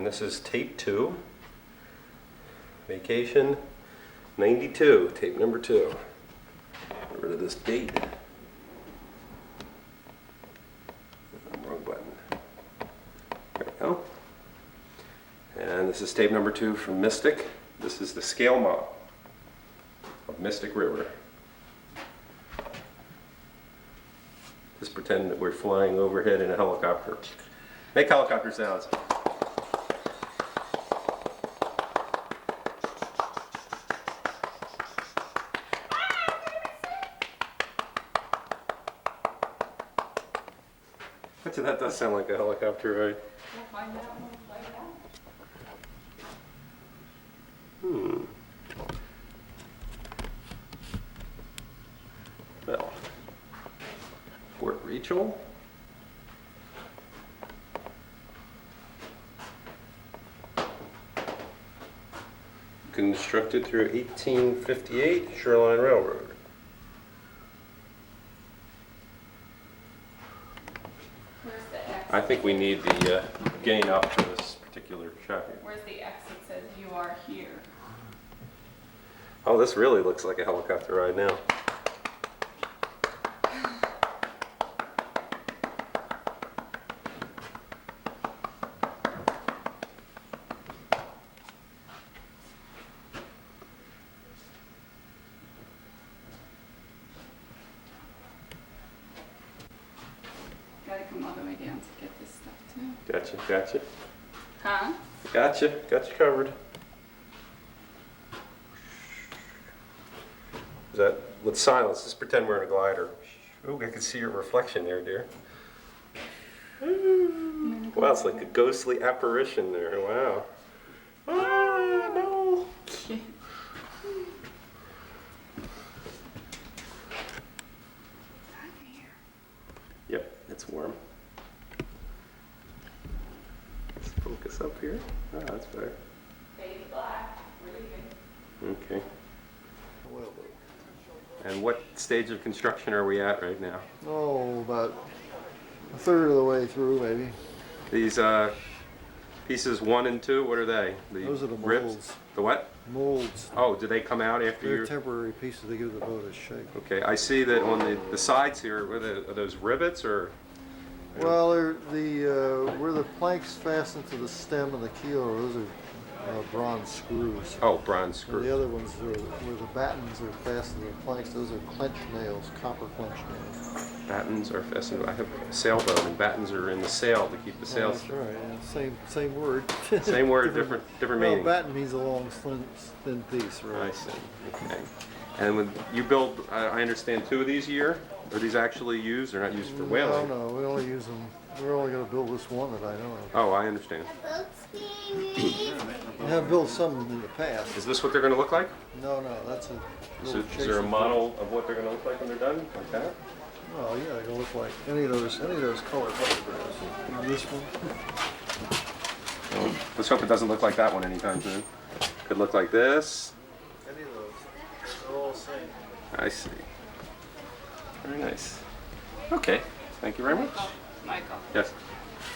And this is tape 2. Vacation 92, tape number 2. Get rid of this date. Wrong button. There we go. And this is tape number 2 from Mystic. This is the scale model of Mystic River. Just pretend that we're flying overhead in a helicopter. Make helicopter sounds. That does sound like a helicopter, right? We'll find out when we fly down. Well, Fort Rachel. Constructed through 1858, Shoreline Railroad. Where's the X? I think we need the gain up for this particular shot here. Where's the X that says you are here? Oh, this really looks like a helicopter right now. Gotta come all the way down to get this stuff too. Gotcha, gotcha. Huh? Gotcha, got you covered. Is that with silence? Just pretend we're in a glider. Oh, I can see your reflection there, dear. Wow, it's like a ghostly apparition there. Wow. Ah, no. Yep, it's warm. Let's focus up here. Ah, that's better. Baby black. Really good. Okay. And what stage of construction are we at right now? Oh, about a third of the way through, maybe. These pieces 1 and 2, what are they? Those are the ribs? molds. The what? Molds. Oh, do they come out after They're you? temporary pieces. They give the boat a shape. Okay, I see that on the sides here, are those rivets or? Well, they're where the planks fasten to the stem and the keel, those are bronze screws. Oh, bronze And screws. the other ones are where the battens are fastened to the planks. Those are clench nails, copper clench nails. Battens are fastened. I have a sailboat, and battens are in the sail to keep the Oh, sails. that's right. Yeah, same word. Same word, different Well, meaning. batten means a long, thin piece, right? I see. Okay. And when you build, I understand 2 of these a year. Are these actually used? They're not used for whaling. No, we only use them. We're only going to build this one that I know of. Oh, I understand. We have built some in the past. Is this what they're going to look like? No, that's a. Is little there a chasing model of what they're going to look like when they're done? Like that? boat. Oh yeah, they're gonna look like any of those colored photographs. This one. Oh, let's hope it doesn't look like that one anytime soon. Could look like this. Any of those. They're all the same. I see. Very nice. Okay. Thank you very much. Michael. Yes.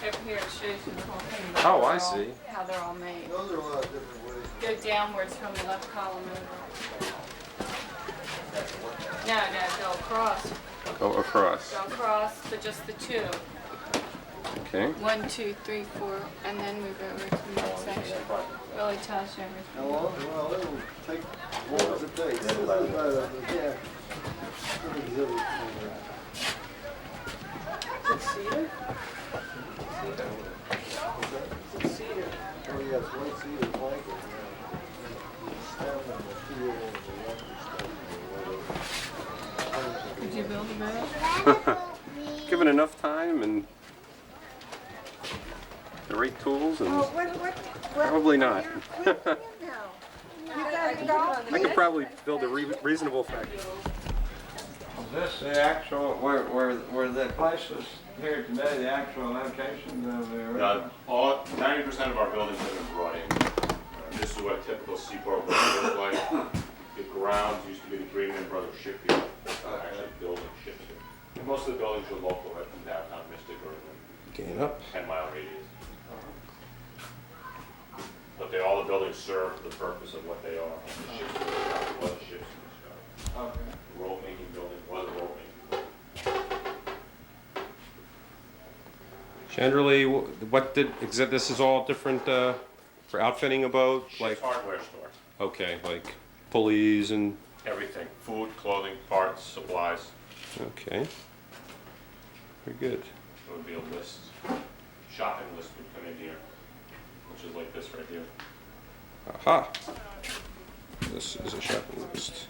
Over here it shows you the whole thing. Oh, I see. How they're all made. Those are a lot of different ways. Go downwards from the left column over. No, go across. Go across. Go across, but just the 2. Okay. 1, 2, 3, 4, and then move over to the next section. Really tells you everything. How long? Well, it'll take as long as it takes. Yeah. Cedar? Cedar. Oh yes, one cedar plank. Did you build a boat? Given enough time and the right tools, and probably not. I could probably build a reasonable factory. This the actual where the place was here today, the actual location of the original? 90% of our buildings have been brought in. This is what a typical seaport would look like. The grounds used to be the Greenman Brothers shipyard. Actually building ships here. Most of the buildings are local, right from downtown Mystic or Gain up. 10-mile radius. buildings serve the purpose of what they are. The ships were the ships in the sky. Okay. Rope making building was a rope making building. Generally, what did, this is all different for outfitting a boat? Ship's Like, hardware store. okay, like pulleys and, Everything, food, clothing, parts, supplies. okay. Very good. There would be a list, shopping list would come in here, which is like this right here. Aha! This is a shopping list.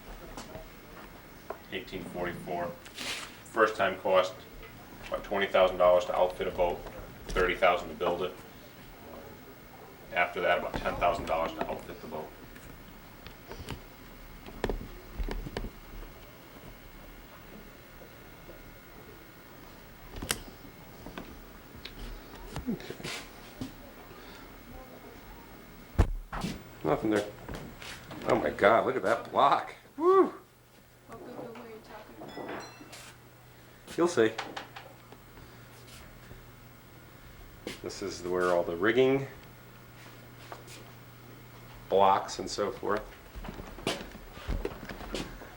1844. First time cost, about $20,000 to outfit a boat, $30,000 to build it. After that, about $10,000 to outfit the boat. Nothing there. Oh my God, look at that block. Woo! What boo boo were you talking about? You'll see. This is where all the rigging, blocks and so forth,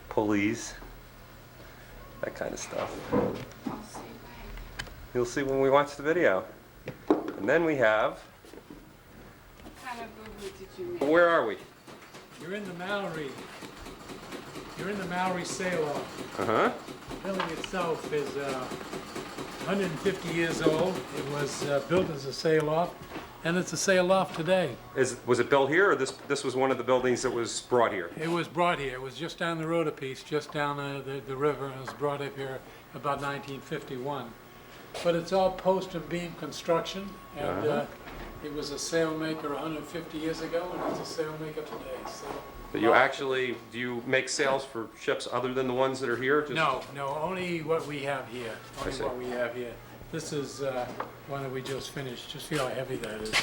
pulleys, that kind of stuff. I'll see when. You'll see when we watch the video. And then we have, What kind of boo boo did you make? where are we? You're in the Mallory. You're in the Mallory sail-off. Uh-huh. The building itself is 150 years old. It was built as a sail-off, and it's a sail-off today. Was it built here, or this was one of the buildings that was brought here? It was brought here. It was just down the road a piece, just down the river, and it was brought up here about 1951. But it's all post and beam construction, and it was a sailmaker 150 years ago, and it's a sailmaker today. So. That you actually, do you make sails for ships other than the ones that are here? Just- No, only what we have here. Only see. what we have here. This is one that we just finished. Just feel how heavy that is.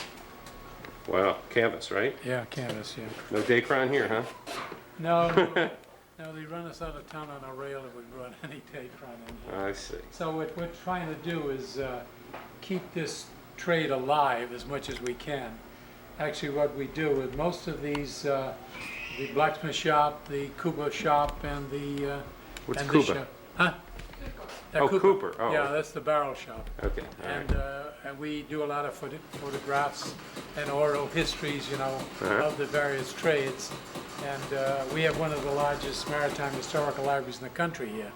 Wow, canvas, right? Yeah, canvas, yeah. No Dacron here, huh? No, they run us out of town on a rail if we brought any tape in here. I see. So what we're trying to do is keep this trade alive as much as we can. Actually, what we do with most of these, the blacksmith shop, the Cuba shop, and the What's and Cuba? this shop. Huh? Oh, Cooper. Oh. Yeah, that's the barrel shop. Okay, all right. And we do a lot of photographs and oral histories, you know, of the various trades. And we have one of the largest maritime historical libraries in the country here.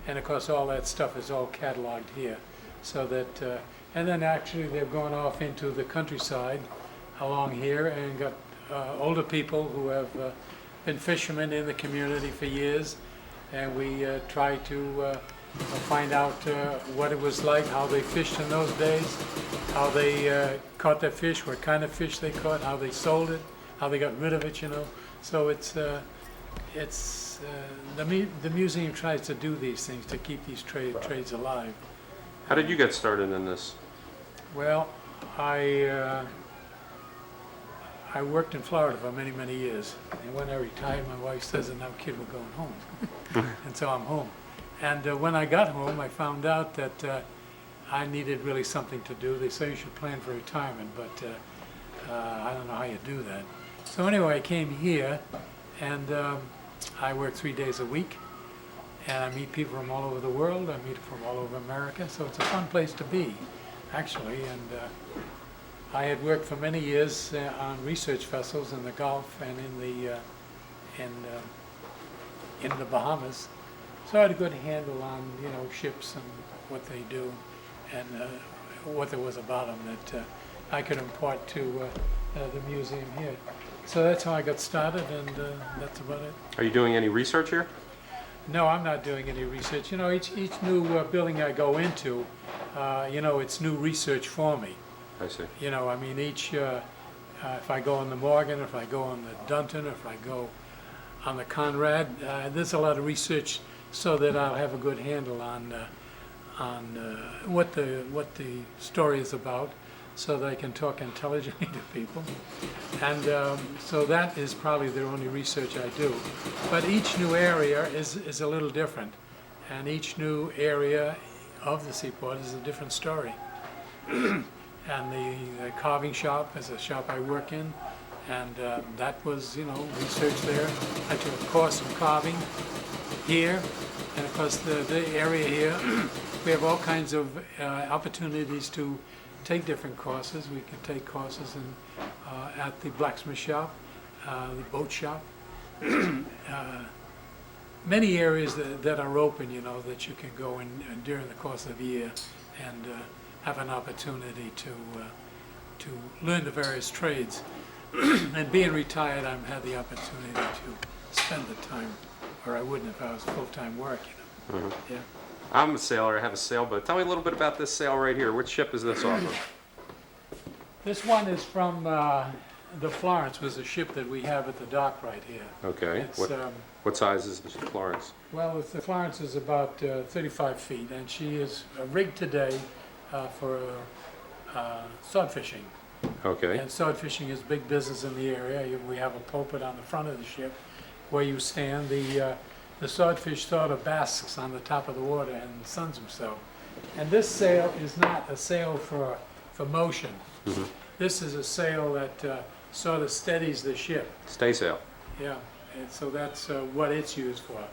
And of course, all that stuff is all cataloged here. So that, and then actually they've gone off into the countryside along here and got older people who have been fishermen in the community for years. And we try to find out what it was like, how they fished in those days, how they caught their fish, what kind of fish they caught, how they sold it, how they got rid of it, you know. So the museum tries to do these things to keep these trades alive. How did you get started in this? Well, I worked in Florida for many, many years. And when I retired, my wife says, "And now, kid, we're going home." And so I'm home. And when I got home, I found out that I needed really something to do. They say you should plan for retirement, but I don't know how you do that. So anyway, I came here, and I work 3 days a week. And I meet people from all over the world. I meet from all over America. So it's a fun place to be, actually. And I had worked for many years on research vessels in the Gulf and in the Bahamas. So I had a good handle on, you know, ships and what they do and what there was about them that I could impart to the museum here. So that's how I got started, and that's about it. Are you doing any research here? No, I'm not doing any research. You know, each new building I go into, you know, it's new research for me. I see. You know, I mean, if I go on the Morgan, if I go on the Dunton, if I go on the Conrad, there's a lot of research so that I'll have a good handle on what the story is about, so that I can talk intelligently to people. And so that is probably the only research I do. But each new area is a little different, and each new area of the seaport is a different story. And the carving shop is a shop I work in. And that was, you know, research there. I took a course in carving here, and of course the area here, we have all kinds of opportunities to take different courses. We can take courses at the blacksmith shop, the boat shop, many areas that are open, you know, that you can go in during the course of the year and have an opportunity to learn the various trades. And being retired, I've had the opportunity to spend the time, or I wouldn't if I was full-time work, you know. Yeah. I'm a sailor, I have a sailboat. Tell me a little bit about this sail right here. Which ship is this off of? This one is from the Florence, was a ship that we have at the dock right here. Okay. It's, What size is the Florence? well, the Florence is about 35 feet, and she is rigged today for sword fishing. Okay. And sword fishing is big business in the area. We have a pulpit on the front of the ship where you stand. The swordfish sort of basks on the top of the water and suns himself. And this sail is not a sail for motion. Mm-hmm. This is a sail that sort of steadies the ship. Stay sail. Yeah, and so that's what it's used for.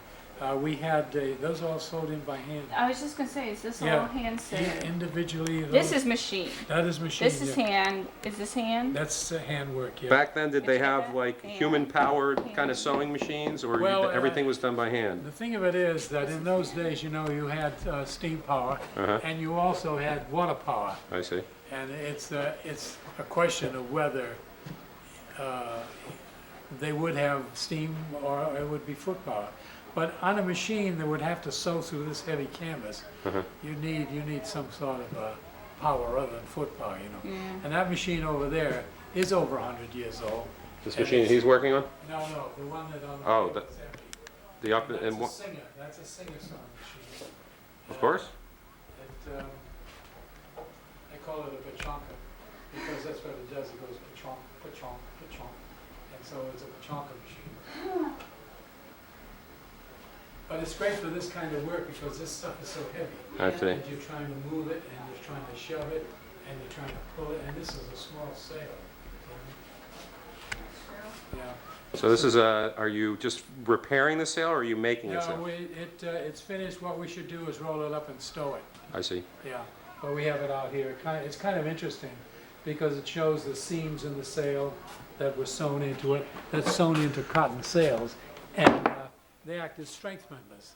We had those all sold in by hand. I was just gonna say, is this Yeah. all hand sewn? Individually. This those- is machine. That is machine. This is yeah. hand. Is this hand? That's handwork, yeah. Back then, did they It's have like like that? human-powered Yeah. kind of sewing machines, or Well, everything was done by hand? The thing of it is that in those days, you know, you had steam power, Uh-huh. and you also had water power. I see. And it's a question of whether they would have steam or it would be foot power. But on a machine that would have to sew through this heavy canvas, Uh-huh. you need some sort of power other than foot power, you know. Yeah. And that machine over there is over 100 years old. This And machine it's- he's working on? No, the one that on the Oh, table is empty. The up That's and a what? singer. That's a singer sewing machine. Of course. It, they call it a pachonka because that's what it does. It goes pachonk, pachonk, pachonk, and so it's a pachonka machine. But it's great for this kind of work because this stuff is so heavy. I see. And you're trying to move it, and you're trying to shove it, and you're trying to pull it, and this is a small sail. Yeah. So this is are you just repairing the sail, or are you making a No, sail? it's finished. What we should do is roll it up and stow it. I see. Yeah, but we have it out here. It's kind of interesting because it shows the seams in the sail that were sewn into it, that's sewn into cotton sails, and they act as strength members.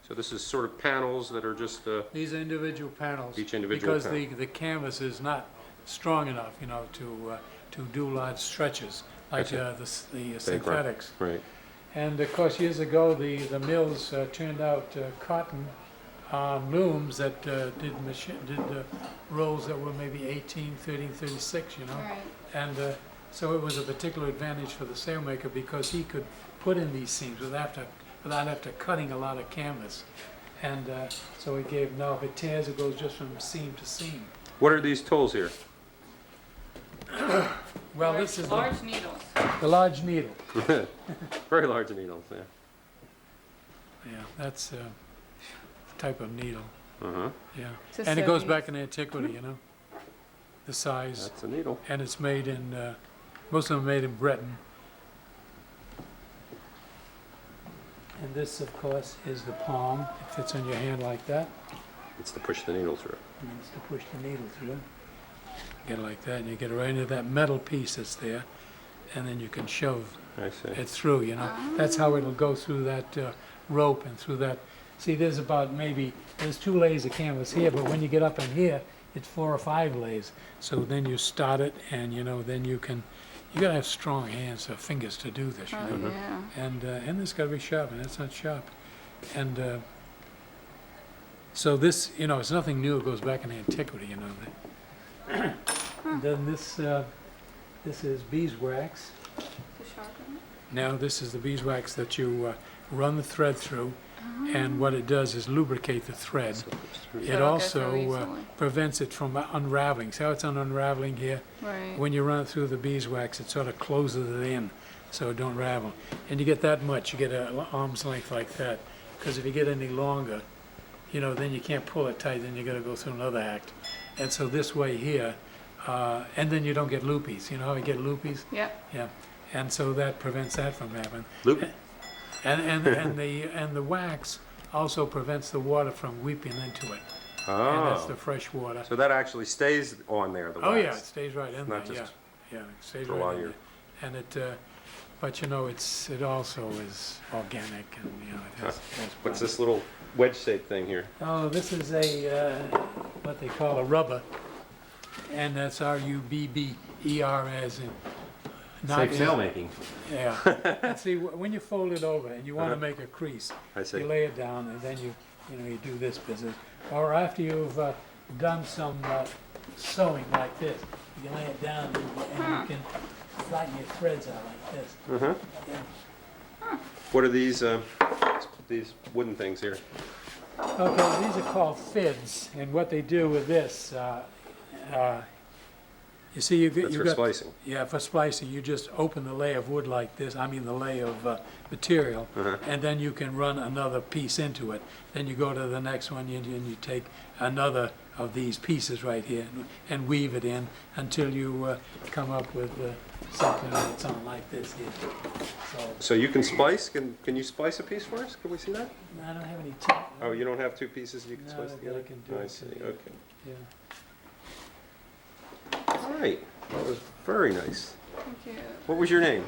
So this is sort of panels that are just. These are individual panels. Each individual because the canvas is not strong enough, you know, to do large stretches like see. the synthetics. Right. And of course, years ago, the mills turned out cotton looms that did rolls that were maybe 18, 13, 36, you know. Right. And so it was a particular advantage for the sailmaker because he could put in these seams without after cutting a lot of canvas. And so he gave, now if it tears, it goes just from seam to seam. What are these tools here? Well, this is large needles. the large needle. Very large needles. Yeah. Yeah, that's a type of needle. Uh-huh. Yeah, It's a and it goes sewing. back in antiquity, you know, the size, That's a needle. and it's made in, most of them are made in Britain. And this, of course, is the palm. It fits on your hand like that. It's to push the needle through. And it's to push the needle through. Get it like that, and you get it right into that metal piece that's there, and then you can shove I see. it through, you know. That's how it'll go through that rope and through that. See, there's there's 2 layers of canvas here, but when you get up in here, it's 4 or 5 layers. So then you start it, and you know, then you gotta have strong hands or fingers to do this, you know. Oh, yeah. And it's gotta be sharp, and that's not sharp. And so this, you know, it's nothing new. It goes back in antiquity, you know. Then this is beeswax. To sharpen it? Now this is the beeswax that you run the thread through, and what it does is lubricate the thread. So It it'll go also through easily. prevents it from unraveling. See how it's unraveling here? Right. When you run it through the beeswax, it sort of closes it in so it don't ravel. And you get that much, you get an arm's length like that. Because if you get any longer, you know, then you can't pull it tight, then you got to go through another act. And so this way here, And then you don't get loopies. You know how you get loopies? Yep. Yeah. And so that prevents that from happening. Loop. And the wax also prevents the water from weeping into it. And that's the Oh, fresh water. so that actually stays on there, the wax? Oh, yeah, it stays right in there, not yeah. just Yeah, it stays for right while in you're- there. And it, but you know, it also is organic and, you know, it has. What's this little wedge-shaped thing here? Oh, this is a, what they call a rubber, and that's R-U-B-B-E-R as in. not Safe in- sailmaking. Yeah. And see, when you fold it over and you want to make a crease, I see. you lay it down and then you do this business. Or after you've done some sewing like this, you lay it down and you can flatten your threads out like this. Uh-huh. Yeah. What are these wooden things here? Okay, these are called fids, and what they do with this, you see, you That's for got, splicing. yeah, for splicing, you just open the lay of wood like this, I mean the lay of material, and then you can run another piece into it. Then you go to the next one, and you take another of these pieces right here and weave it in until you come up with something that's on like this here. So you can splice? Can you splice a piece for us? Can we see that? I don't have any teeth. Oh, you don't have two pieces you can No, splice that together? I can do I it see, together. okay. Yeah. All right, that was very nice. Thank you. What was your name?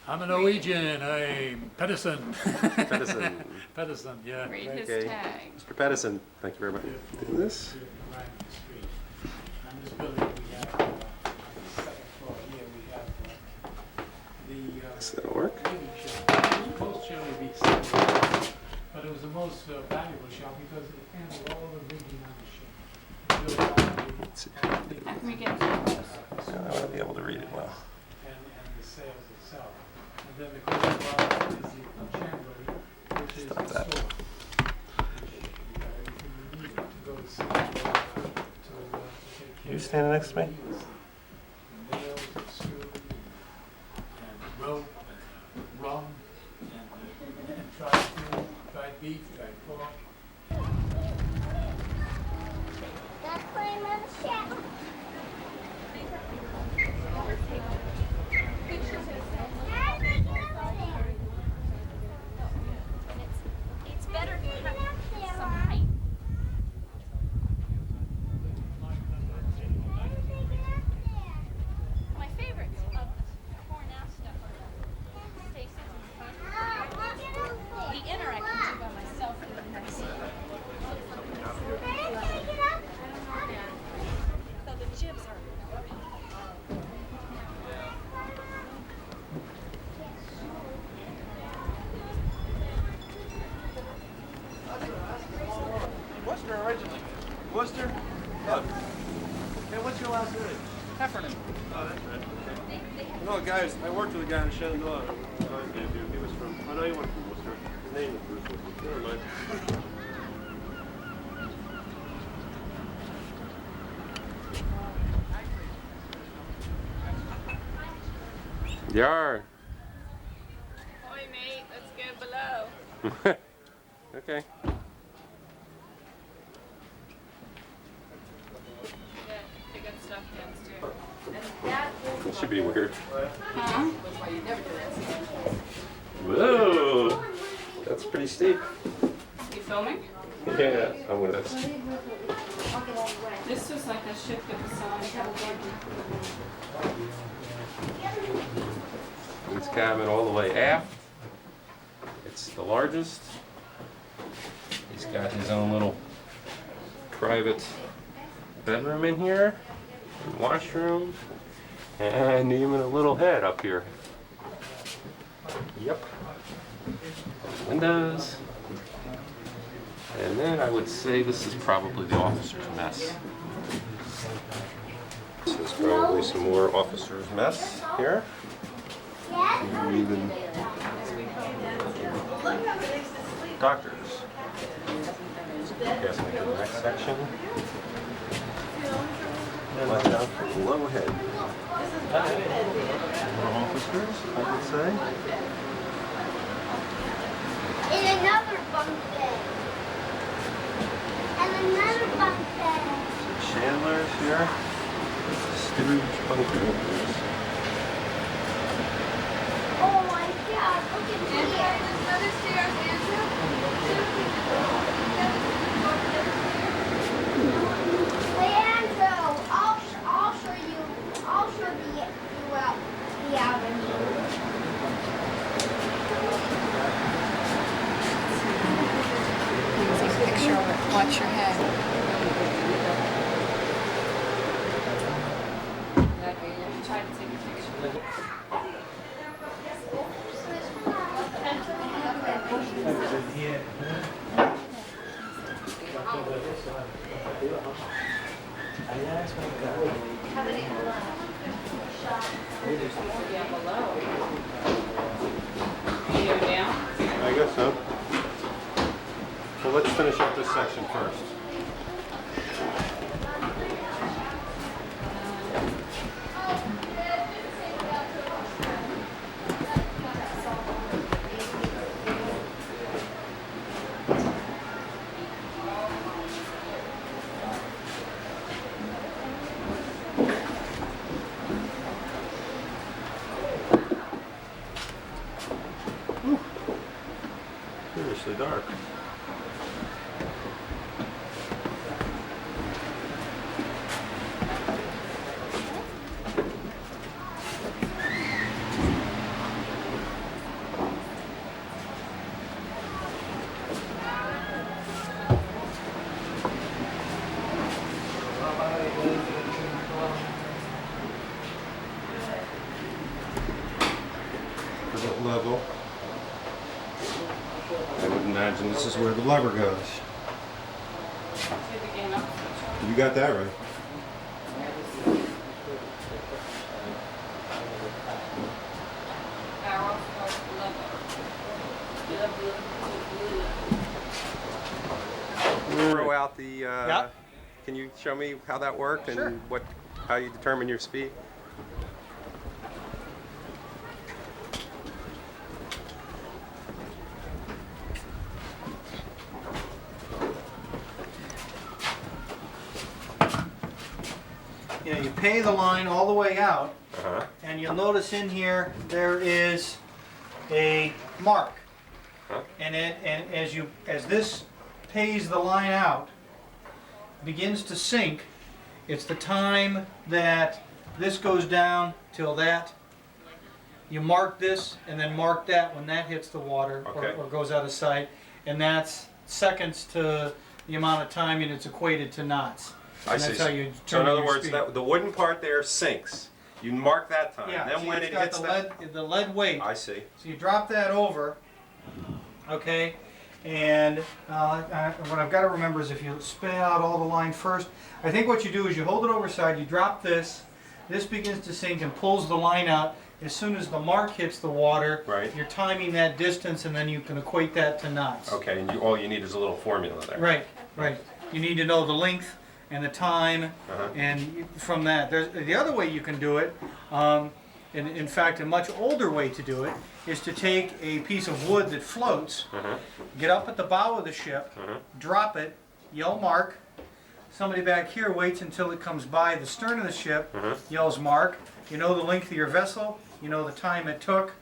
I'm a Norwegian, I'm Pedersen. Pedersen. Pedersen, yeah. Read his Okay. tag. Mr. Pedersen, thank you very much. Do this. Right in the street. On this building, we have, on the second floor here, we have the Does that work? weaving shop. Most generally be single, but it was the most valuable shop because it handled all the rigging on the ship. It built all the rigging, everything Let was- me get close. I want to be able to read it well. and the sales itself. And then the closest part is the chandlery, which is Stop the that. store. You got everything you need to go to see, to take care You of standing next to me? needs, and nails and screws and rope and rum and dried food, dried beef, dried pork. That's my mother's shack. It's better to have some height. My favorites of Cornell stuff are the Stacy's and the The inner I can do by myself really nice. Though the jibs are Worcester originally. Worcester? Oh. Hey, what's your last name? Heffernan. Oh, that's right. Okay. No, guys, I worked with a guy in Shenandoah. He was from, I know he went from Worcester. His name is Bruce Worcester. Never mind. Yar. Oi, mate, let's go below. Okay. They got stuff downstairs. That should be weird. Huh? Whoa. That's pretty steep. You filming? Yeah, I'm with this. This was like a ship that was selling California. This cabin all the way aft. It's the largest. He's got his own little private bedroom in here, and washroom, and even a little head up here. Yep. Windows. And then I would say this is probably the officer's mess. This is probably some more officer's mess here. Even doctors. Guessing into the next section. And let down for below head. More officers, I would say. And another bunk bed. And another bunk bed. Some chandlers here. Scrooge bunkers. Oh my God, look at here. Hey Andrew, I'll show you the avenue. Take a picture of it. Watch your head. Try to take a picture. I guess so. Well, let's finish up this section first. Seriously dark. Level. I would imagine this is where the lever goes. You got that right. Throw out the. Can you show me how that worked and how you determine your speed? You know, you pay the line all the way out, and you'll notice in here there is a mark. And as this pays the line out, begins to sink, it's the time that this goes down till that. You mark this and then mark that when that hits the water or goes out of sight, and that's seconds to the amount of time, and it's equated to knots. I see. So in other words, the wooden part there sinks. You mark that time. Yeah, Then so when it's it got hits the lead weight. I see. So you drop that over, okay, and what I've got to remember is if you spin out all the line first, I think what you do is you hold it overside, you drop this begins to sink and pulls the line out. As soon as the mark hits the water, you're timing that distance, and then you can equate that to knots. Okay, and all you need is a little formula there. Right. You need to know the length and the time, and from that, there's the other way you can do it. In fact, a much older way to do it is to take a piece of wood that floats, get up at the bow of the ship, drop it, yell mark. Somebody back here waits until it comes by the stern of the ship, yells mark. You know the length of your vessel, you know the time it took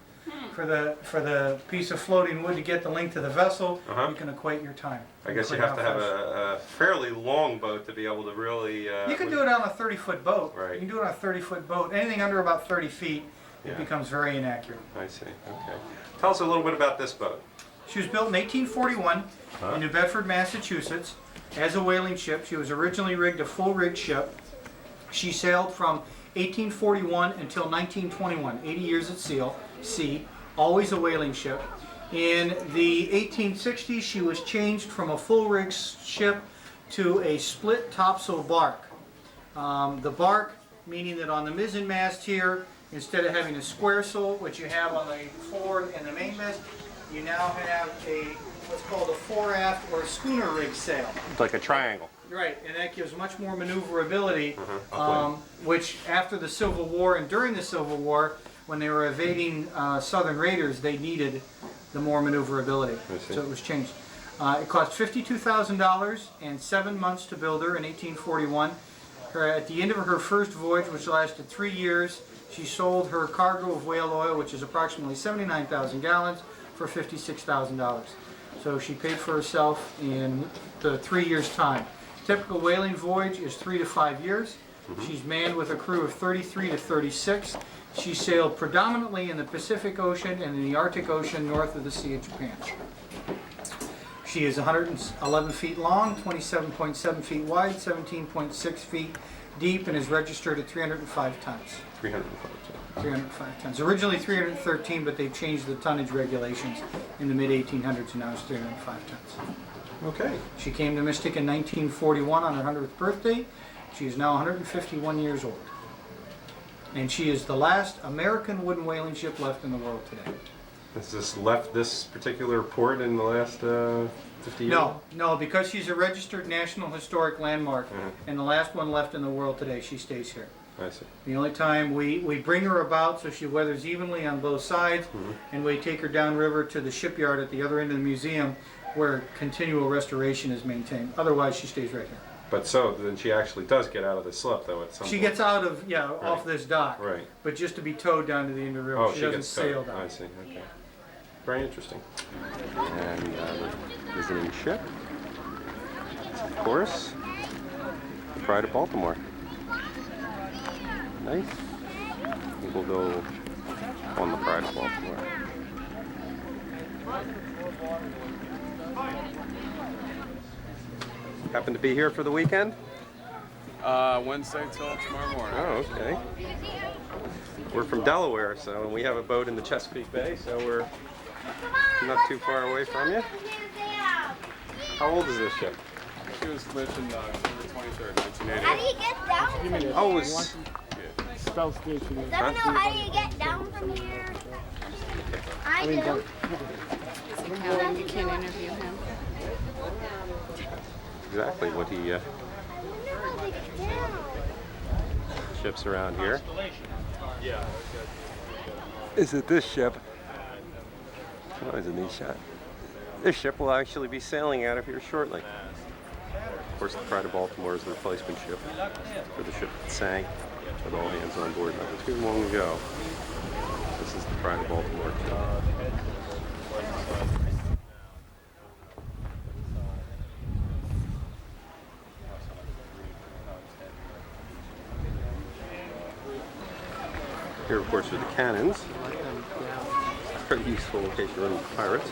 for the piece of floating wood to get the length of the vessel, you can equate your time. I guess you have to have a fairly long boat to be able to really... you can do it on a 30-foot boat. Right. You can do it on a 30-foot boat. Anything under about 30 feet, it becomes very inaccurate. I see, okay. Tell us a little bit about this boat. She was built in 1841 in New Bedford, Massachusetts, as a whaling ship. She was originally rigged a full-rigged ship. She sailed from 1841 until 1921, 80 years at sea, always a whaling ship. In the 1860s, she was changed from a full-rigged ship to a split topsail bark. The bark, meaning that on the mizzen mast here, instead of having a square sail, which you have on the forward and the mainmast, you now have what's called a fore-aft or schooner rig sail. It's like a triangle. Right, and that gives much more maneuverability, which after the Civil War and during the Civil War, when they were evading Southern raiders, they needed the more maneuverability. So it was changed. It cost $52,000 and 7 months to build her in 1841. At the end of her first voyage, which lasted 3 years, she sold her cargo of whale oil, which is approximately 79,000 gallons, for $56,000. So she paid for herself in the 3 years' time. Typical whaling voyage is 3 to 5 years. She's manned with a crew of 33 to 36. She sailed predominantly in the Pacific Ocean and in the Arctic Ocean north of the Sea of Japan. She is 111 feet long, 27.7 feet wide, 17.6 feet deep, and is registered at 305 tons. 305 tons. Originally 313, but they've changed the tonnage regulations in the mid-1800s, and now it's 305 tons. Okay. She came to Mystic in 1941 on her 100th birthday. She is now 151 years old. And she is the last American wooden whaling ship left in the world today. Has this left this particular port in the last 50 years? No, because she's a registered National Historic Landmark, and the last one left in the world today, she stays here. I see. The only time we bring her about so she weathers evenly on both sides, and we take her downriver to the shipyard at the other end of the museum where continual restoration is maintained. Otherwise, she stays right here. But so then she actually does get out of the slip though at some point. She gets out of, off this dock, Right. but just to be towed down to the end of the river. Oh, she doesn't gets sail towed. down. I see. Okay. Very interesting. And the visiting ship, of course, the Pride of Baltimore. Nice. I think we'll go on the Pride of Baltimore. Happen to be here for the weekend? Wednesday till tomorrow morning. Oh, okay. We're from Delaware, so we have a boat in the Chesapeake Bay, so we're not too far away from you. How old is this ship? She was commissioned on October 23rd, 1988. How do you get down from here? Oh, it was... Spell station. Doesn't know how do you get down from here? I do. Is he coming? You can't interview him. Exactly what he ships around here. Is it this ship? Oh, it's a neat shot. This ship will actually be sailing out of here shortly. Of course, the Pride of Baltimore is the replacement ship for the ship that sank with all hands on board not too long ago. This is the Pride of Baltimore ship. Here, of course, are the cannons. Pretty useful in case you're running pirates.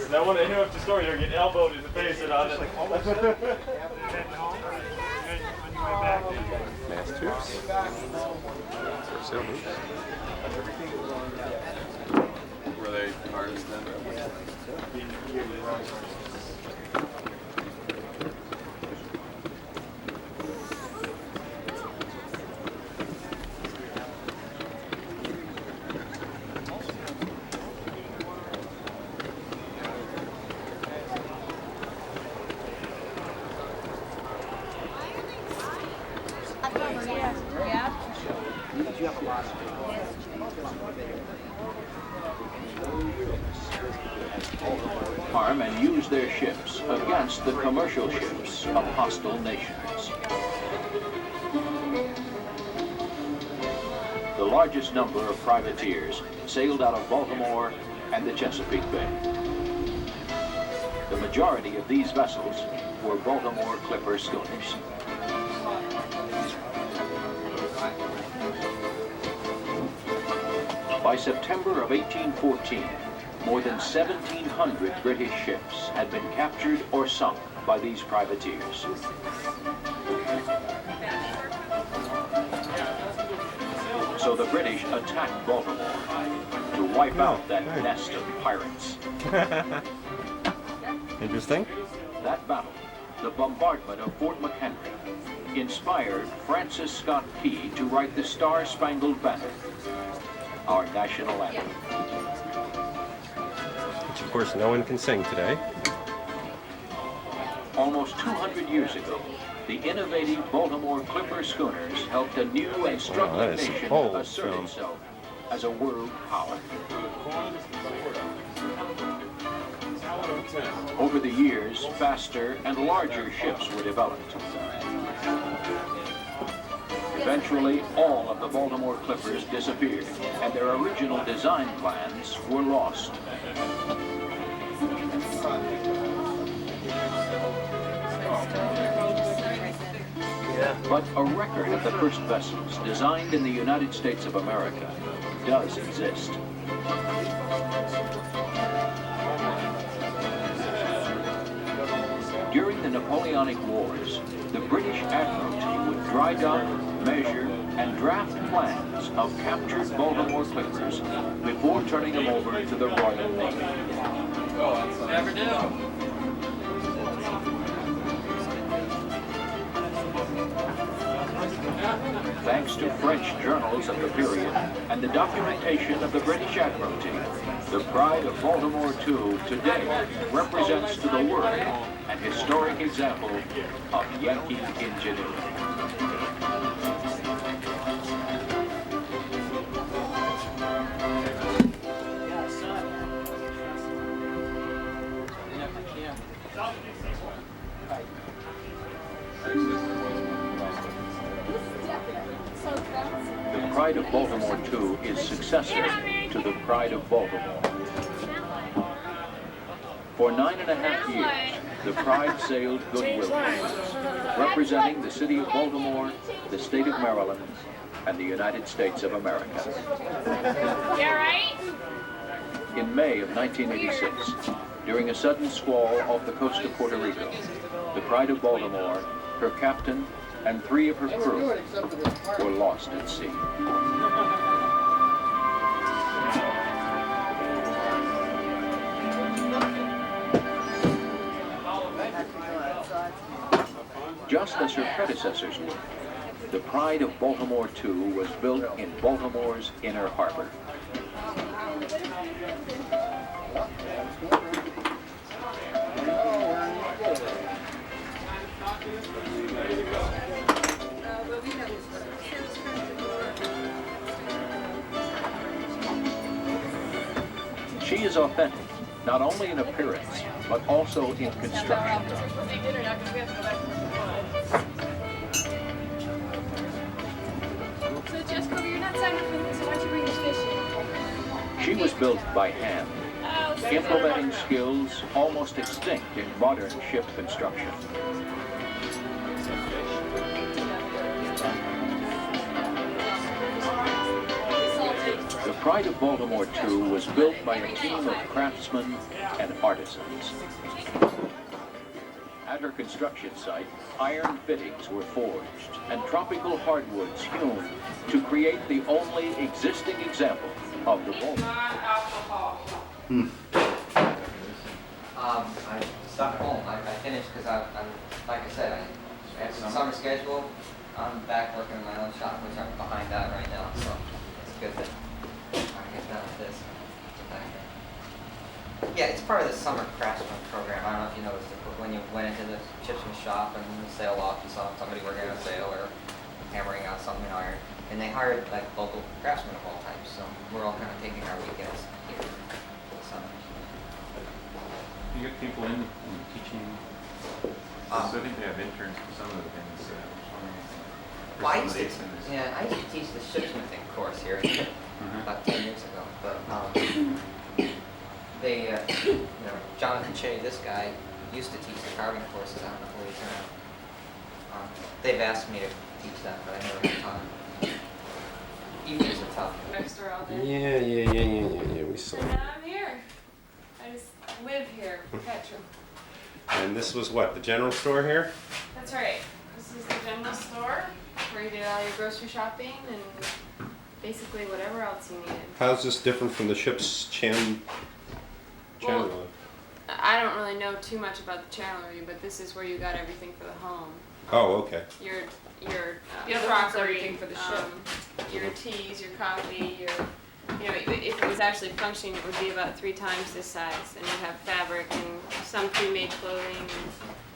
That one, I knew after the story, you're getting elbowed in the face and on it. Mass troops. For sailboats. Were they artists then? Arm and use their ships against the commercial ships of hostile nations. The largest number of privateers sailed out of Baltimore and the Chesapeake Bay. The majority of these vessels were Baltimore clipper schooners. By September of 1814, more than 1,700 British ships had been captured or sunk by these privateers. So the British attacked Baltimore to wipe out that nest of pirates. Interesting. That battle, the bombardment of Fort McHenry, inspired Francis Scott Key to write the Star-Spangled Banner, our national anthem. Which, of course, no one can sing today. Almost 200 years ago, the innovative Baltimore clipper schooners helped a new and struggling nation assert itself as a world power. Over the years, faster and larger ships were developed. Eventually, all of the Baltimore Clippers disappeared, and their original design plans were lost. But a record of the first vessels designed in the United States of America does exist. During the Napoleonic Wars, the British Admiralty would dry dock, measure, and draft plans of captured Baltimore Clippers before turning them over to the Royal Navy. Never do. Thanks to French journals of the period and the documentation of the British Admiralty, the Pride of Baltimore II today represents to the world an historic example of Yankee ingenuity. The Pride of Baltimore II is successor to the Pride of Baltimore. For 9.5 years, the Pride sailed goodwill, representing the city of Baltimore, the state of Maryland, and the United States of America. Yeah, right? In May of 1986, during a sudden squall off the coast of Puerto Rico, the Pride of Baltimore, her captain, and 3 of her crew were lost at sea. Just as her predecessors were, the Pride of Baltimore II was built in Baltimore's Inner Harbor. She is authentic, not only in appearance, but also in construction. So Jessica, you're not signing for this, so why don't you bring your fish in? She was built by hand, implementing skills almost extinct in modern ship construction. The Pride of Baltimore II was built by a team of craftsmen and artisans. At her construction site, iron fittings were forged and tropical hardwoods hewn to create the only existing example of the Baltimore. I stopped home. I finished because I'm, like I said, after the summer schedule, I'm back working in my own shop, which I'm behind that right now. So it's good that I get done with this. Yeah, it's part of the summer craftsman program. I don't know if you noticed it, but when you went into the chipsmith shop and the sail off, you saw somebody working on a sail or hammering out something in iron. And they hired like local craftsmen of all types. So we're all kind of taking our weekends here for the summer. You get people in and teaching. So I think they have interns for some of the things. Well, I used to teach the shipsmithing course here about 10 years ago. But they, you know, Jonathan Che, this guy, used to teach the carving courses. I don't know where he's now. They've asked me to teach that, but I never had time. Evenings are tough. Next door all day. Yeah, we saw. And now I'm here. I just live here, perpetually. And this was what, the general store here? That's right. This is the general store where you did all your grocery shopping and basically whatever else you needed. How's this different from the ship's chandlery? Well, I don't really know too much about the chandlery, but this is where you got everything for the home. Oh, okay. Your crockery, everything for the ship. Your teas, your coffee, you know, if it was actually functioning, it would be about 3 times this size, and you'd have fabric and some pre-made clothing.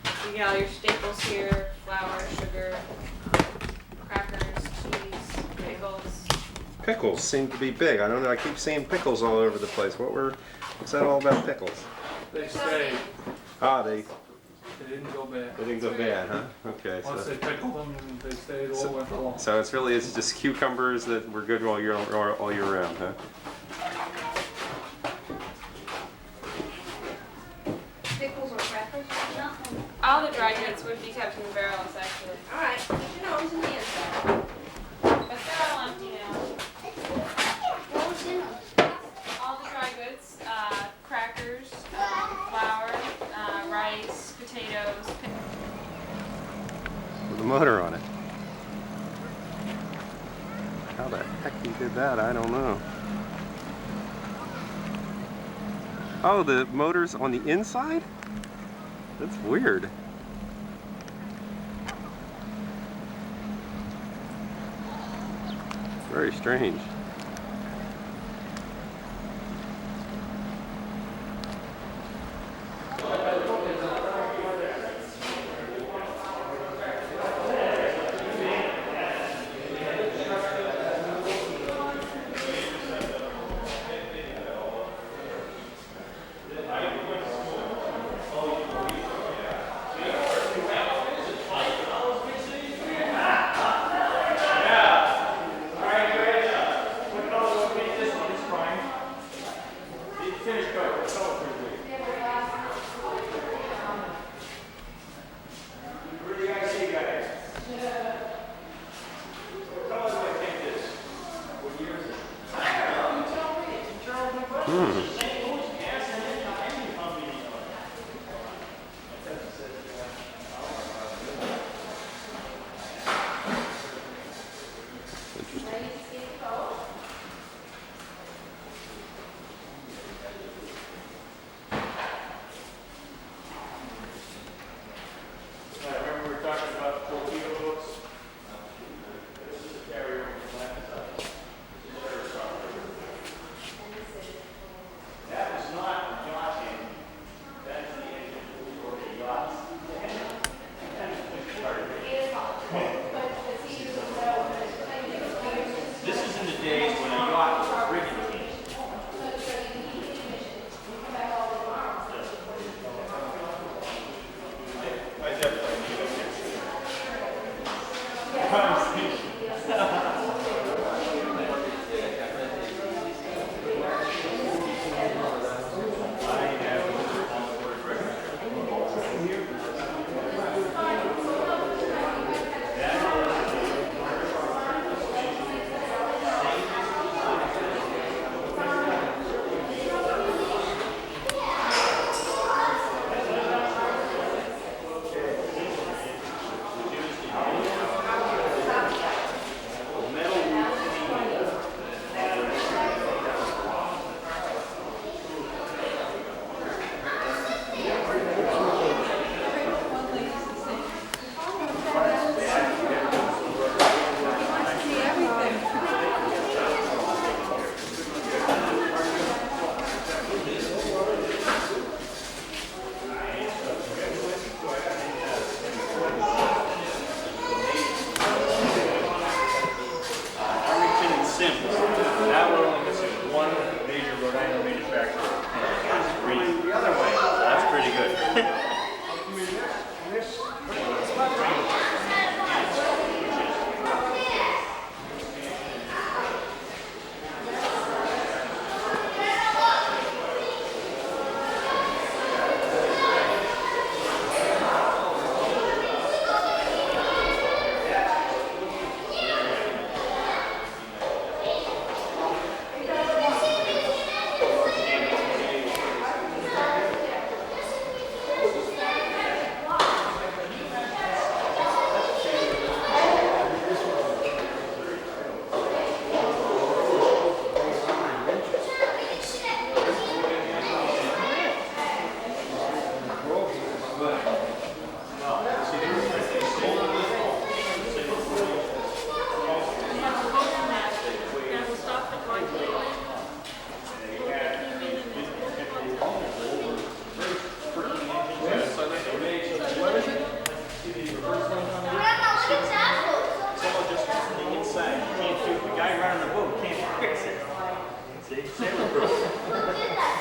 And you get all your staples here: flour, sugar, crackers, cheese, pickles. Pickles seem to be big. I don't know. I keep seeing pickles all over the place. What's that all about pickles? They stay. Ah, they They didn't go bad. They didn't go bad, huh? Okay. Once they pickled them, they stayed all winter long. So it's just cucumbers that were good all year round, huh? Pickles or crackers? All the dry goods would be kept in the barrels, actually. All right, put your nose in the inside. But they're all empty now. What was in them? All the dry goods, crackers, flour, rice, potatoes. With a motor on it. How the heck he did that, I don't know. Oh, the motor's on the inside? That's weird. Very strange.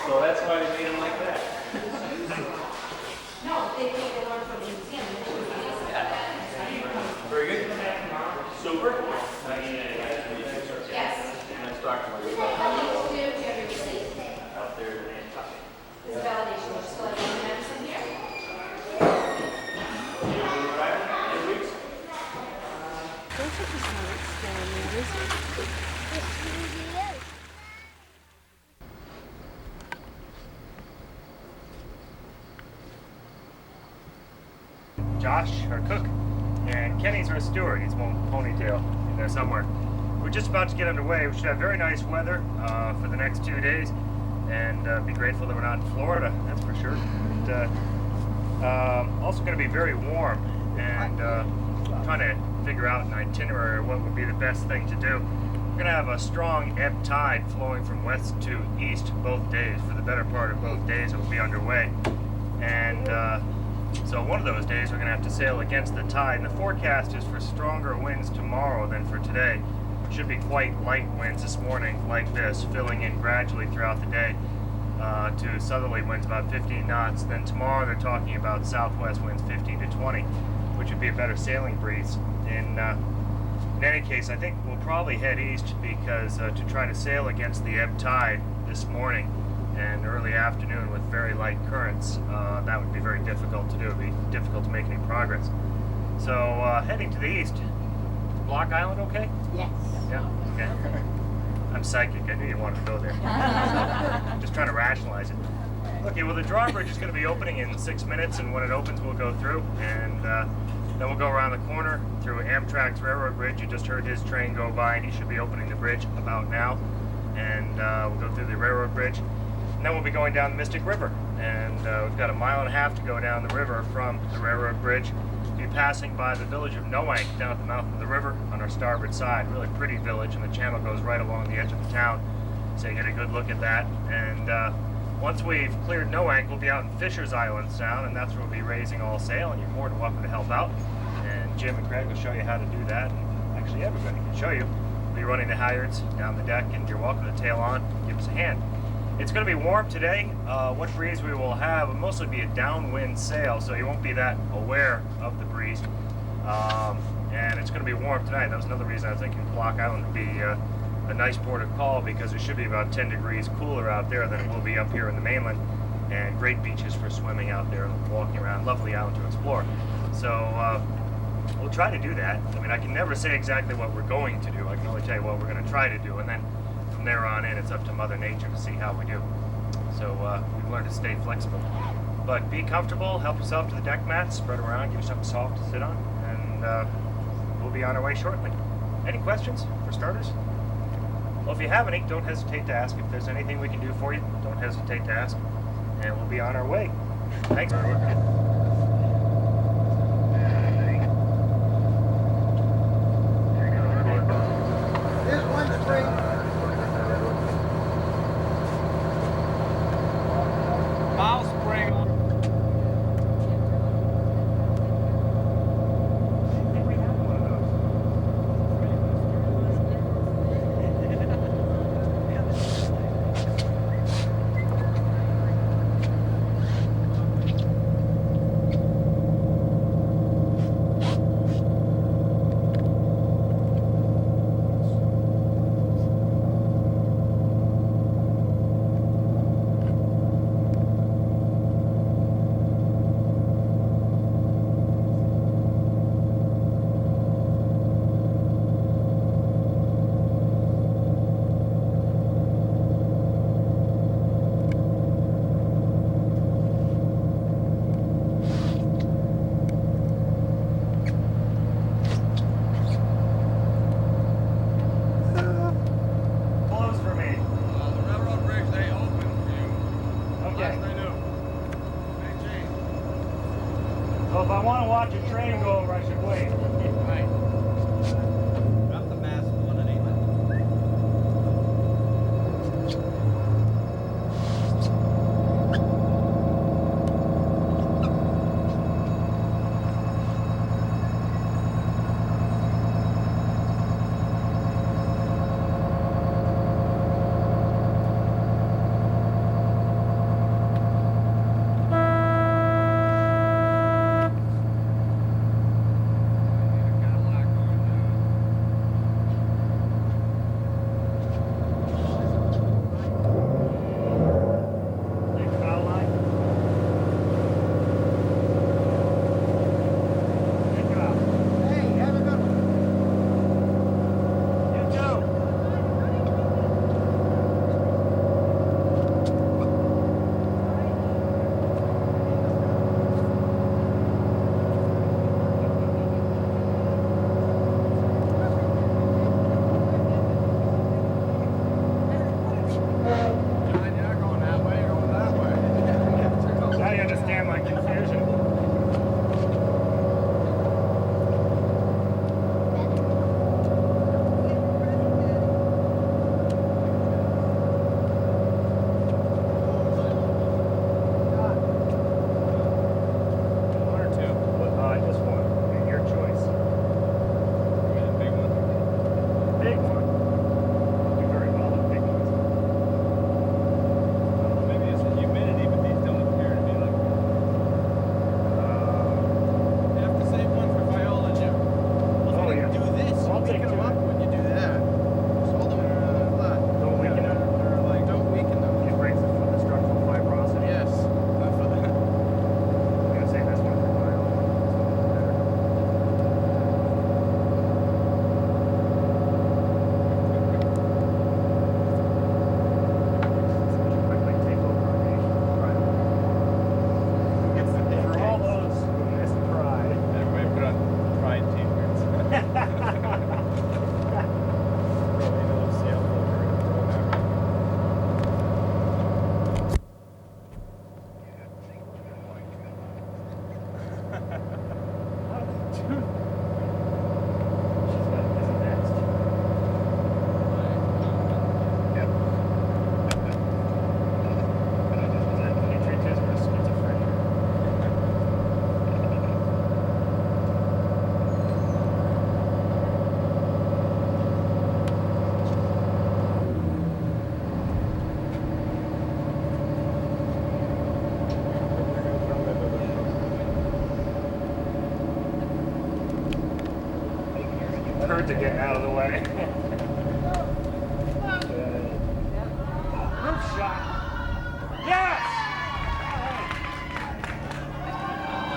So that's why they made them like that. No, they learn from Josh, our cook, and Kenny's our steward. He's one ponytail in there somewhere. We're just about to get underway. We should have very nice weather for the next 2 days, and be grateful that we're not in Florida, that's for sure. And, also going to be very warm, and trying to figure out an itinerary of what would be the best thing to do. We're going to have a strong ebb tide flowing from west to east both days. For the better part of both days, it will be underway. And so one of those days we're going to have to sail against the tide, and the forecast is for stronger winds tomorrow than for today. Should be quite light winds this morning like this, filling in gradually throughout the day to southerly winds about 15 knots. Then tomorrow they're talking about southwest winds 15 to 20, which would be a better sailing breeze. In any case, I think we'll probably head east because to try to sail against the ebb tide this morning and early afternoon with very light currents, that would be very difficult to do. It would be difficult to make any progress. So heading to the east. Block Island okay? Yes. Yeah, okay. I'm psychic, I knew you wanted to go there. So, just trying to rationalize it. Okay, well the drawbridge is going to be opening in 6 minutes, and when it opens we'll go through, and then we'll go around the corner through Amtrak's railroad bridge. You just heard his train go by, and he should be opening the bridge about now. And we'll go through the railroad bridge. And then we'll be going down the Mystic River, and we've got 1.5 miles to go down the river from the railroad bridge. We'll be passing by the village of Noank down at the mouth of the river on our starboard side. Really pretty village, and the channel goes right along the edge of the town, so you get a good look at that. And once we've cleared Noank, we'll be out in Fisher's Island Sound, and that's where we'll be raising all sail, and you're more than welcome to help out. And Jim and Craig will show you how to do that, and actually everybody can show you. We'll be running the halyards down the deck, and you're welcome to tail on, give us a hand. It's going to be warm today. What breeze we will have will mostly be a downwind sail, so you won't be that aware of the breeze. And it's going to be warm tonight. That was another reason I was thinking Block Island would be a nice port of call, because it should be about 10 degrees cooler out there than it will be up here in the mainland, and great beaches for swimming out there and walking around. Lovely island to explore. So we'll try to do that. I mean, I can never say exactly what we're going to do. I can only tell you what we're going to try to do, and then from there on in, it's up to Mother Nature to see how we do. So we've learned to stay flexible. But be comfortable, help yourself to the deck mats, spread around, give you something soft to sit on, and we'll be on our way shortly. Any questions for starters? Well, if you have any, don't hesitate to ask. If there's anything we can do for you, don't hesitate to ask, and we'll be on our way. Thanks, everyone. So if I want to watch a train go over, I should wait. Right. Drop the mask underneath big one. Do very well with big ones. Maybe it's the humidity, but these don't appear to be like. You have to save one for Viola, Jim. Well, Oh, if you yeah. do this, I'll you take pick them two. up when you do that. Just hold them flat. Don't weaken them. They're like, don't weaken them. It breaks the structural fibrosity. Yes. I'm gonna save this one for Viola. This one's better. Quickly take over our nation. For all those who missed Pride. Everybody put on Pride t-shirts. Probably knows the outlook or whatever. She's got a busy next. Yep. Is that patriotism or schizophrenia? Kurt to get out of the way. Roof shot. Yes!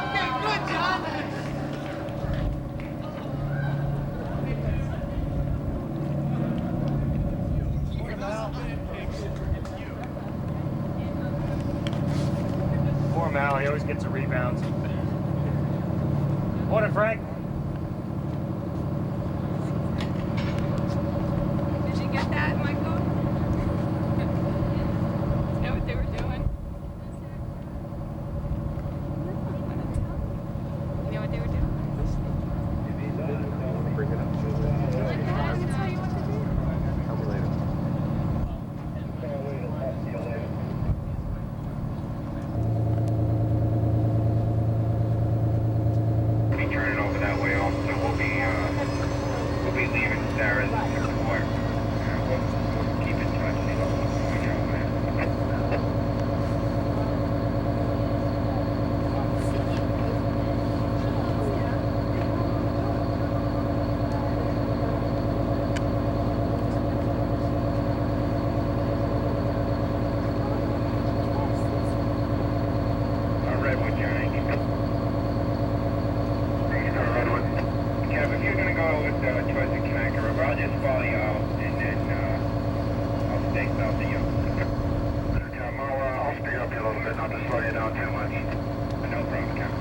Okay, good, John. Poor Mal, he always gets a rebound. Morning, Frank. Did you get that, Michael? Is that what they were doing? You know what they were doing? Bring it up. I can tell you what to do. Tell me later. Be turning over that way also. We'll be leaving Sarah's support. We'll keep in touch. See what's going on there. Redwood, Johnny. Redwood. Kev, if you're gonna go towards the Connecticut River, I'll just follow you out and then I'll stay south of you. Tom, I'll speed up you a little bit, not to slow you down too much. No problem, Kev.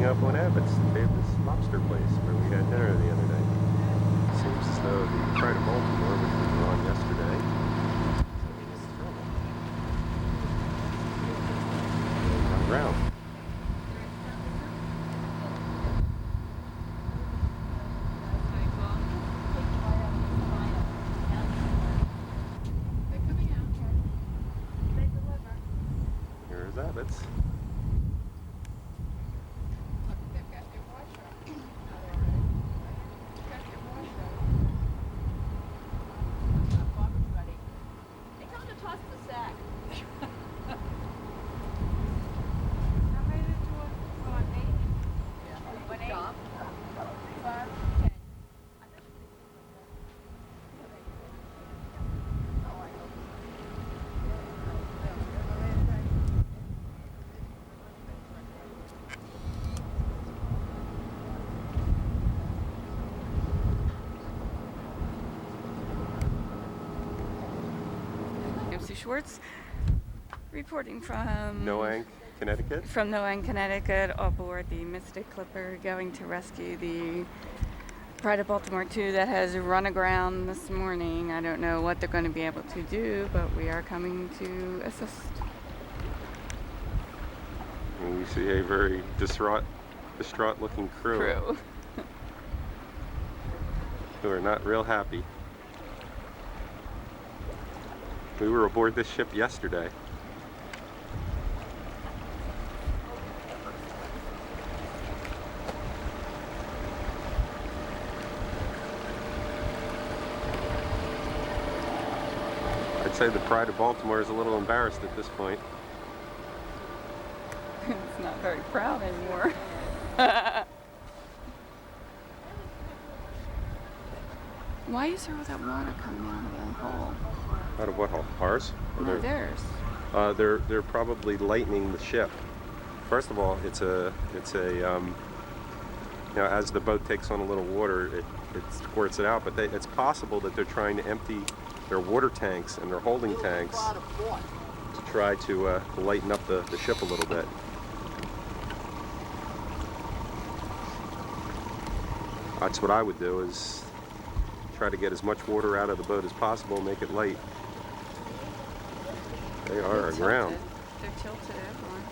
up on Abbott's. They have this lobster place where we had dinner the other day. Seems as though the Pride of Baltimore, which we were on yesterday, is on ground. Here's Abbott's. Schwartz, reporting from Noang, Connecticut. From Noang, Connecticut, aboard the Mystic Clipper, going to rescue the Pride of Baltimore 2 that has run aground this morning. I don't know what they're going to be able to do, but we are coming to assist. And we see a very distraught looking crew. Who are not real happy. We were aboard this ship yesterday. I'd say the Pride of Baltimore is a little embarrassed at this point. It's not very proud anymore. Why is there all that water coming out of that hole? Out of what hole? Ours? No, theirs. They're probably lightening the ship. First of all, it's a you know, as the boat takes on a little water, it squirts it out. But it's possible that they're trying to empty their water tanks and their holding tanks to try to lighten up the ship a little bit. That's what I would do, is try to get as much water out of the boat as possible, make it light. They are aground. They're tilted everyone.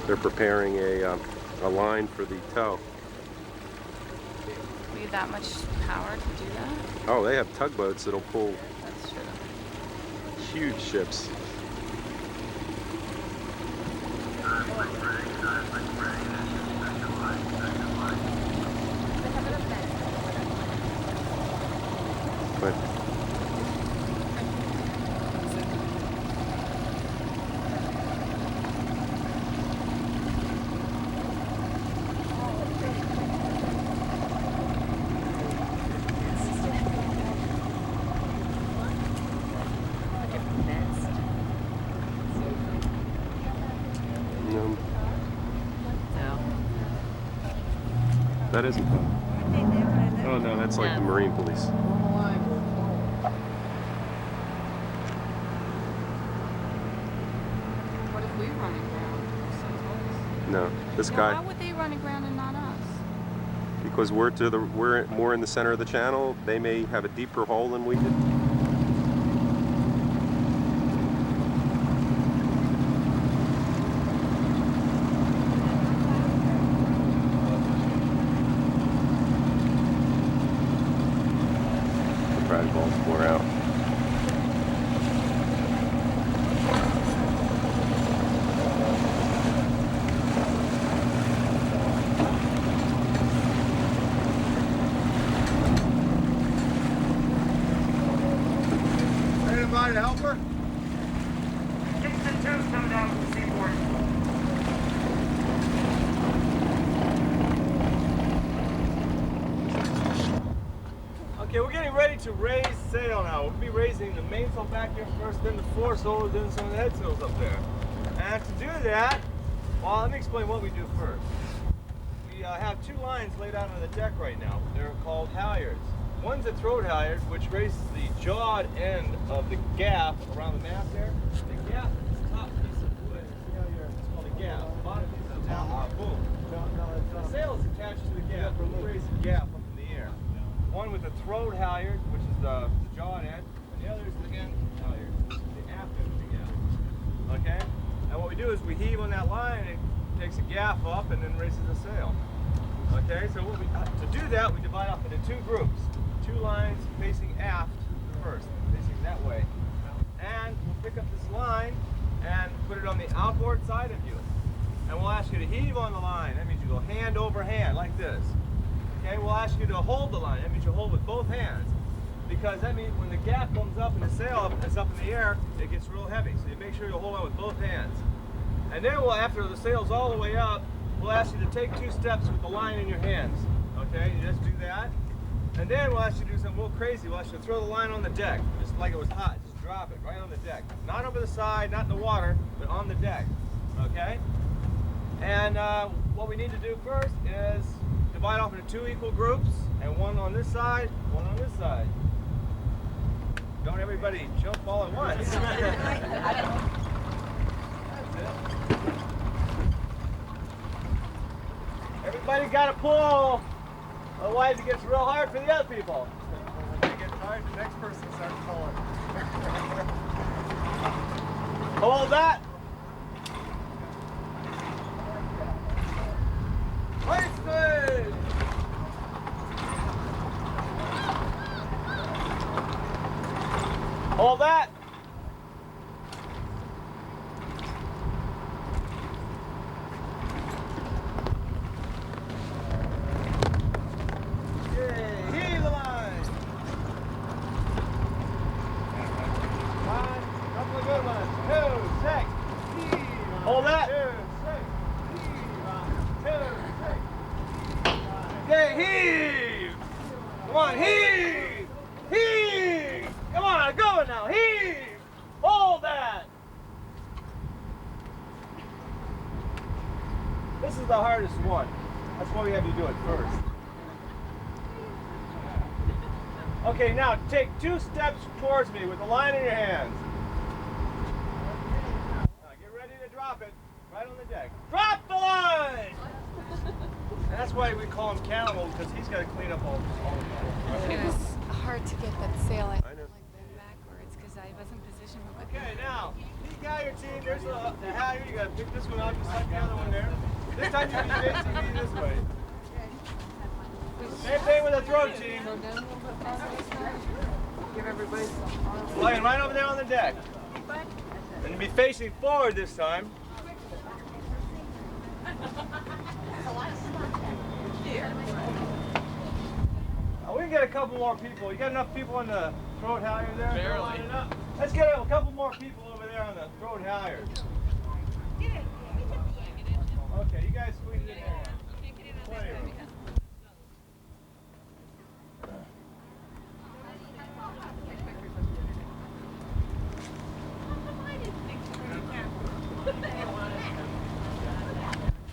They're preparing a line for the tow. We have that much power to do that? Oh, they have tugboats that'll pull That's true. huge ships. But that isn't fun. Oh no, that's like the Marine Police. What if we run aground? No, this No, guy. why would they run aground and not us? Because we're more in the center of the channel. They may have a deeper hole than we did. Try to Baltimore out. Anybody to help her? Kingston 2's coming down from the seaport. Okay, we're getting ready to raise sail now. We'll be raising the mainsail back here first, then the foresail, then some of the headsails up there. And to do that, well, let me explain what we do first. We have two lines laid out on the deck right now. They're called halyards. One's a throat halyard, which raises the jawed end of the gaff around the mast there. The gaff is the top piece of wood. See how it's called a gaff. The bottom piece is down, boom. The sail is attached to the gaff. We raise the gaff up in the air. One with a throat halyard, which is the jawed end, and the other is the end halyard, which is the aft end of the gaff. Okay? And what we do is we heave on that line, and it takes a gaff up and then raises the sail. Okay, so to do that, we divide up into 2 groups. 2 lines facing aft first, facing that way. And we'll pick up this line and put it on the outboard side of you. And we'll ask you to heave on the line. That means you go hand over hand, like this. Okay, we'll ask you to hold the line. That means you hold with both hands. Because that means when the gaff comes up and the sail is up in the air, it gets real heavy. So you make sure you hold on with both hands. And then after the sail's all the way up, we'll ask you to take 2 steps with the line in your hands. Okay, you just do that. And then we'll ask you to do something real crazy. We'll ask you to throw the line on the deck, just like it was hot. Just drop it right on the deck. Not over the side, not in the water, but on the deck. Okay? And what we need to do first is divide off into 2 equal groups, and one on this side, one on this side. Don't everybody jump all at once. Everybody got to pull, otherwise it gets real hard for the other people. When they get tired, the next person starts pulling. Hold that. Hoisted. Hold that. Heave the line. One, couple of good ones. 2, 6. Hold that. 2, 6. 2, 6. Okay, heave. Come on, heave. Heave. Come on, go now. Heave. Hold that. This is the hardest one. That's why we have you do it first. Okay, now take 2 steps towards me with the line in your hands. Now get ready to drop it right on the deck. Drop the line! And that's why we call him Cannibal, because he's got to clean up all the It was hard to get that sail. I I know. like them backwards because I wasn't positioned with Okay, now, the guy your team, there's the halyard. You got to pick this one up just like the other one there. This time you're going to be facing me this way. Same thing with the throat team. Give everybody Laying right over there on the deck. And you'll be facing forward this time. We can get a couple more people. You got enough people on the throat halyard there? Barely. Let's get a couple more people over there on the throat halyard. Okay, you guys squeeze it in there. Plenty of room.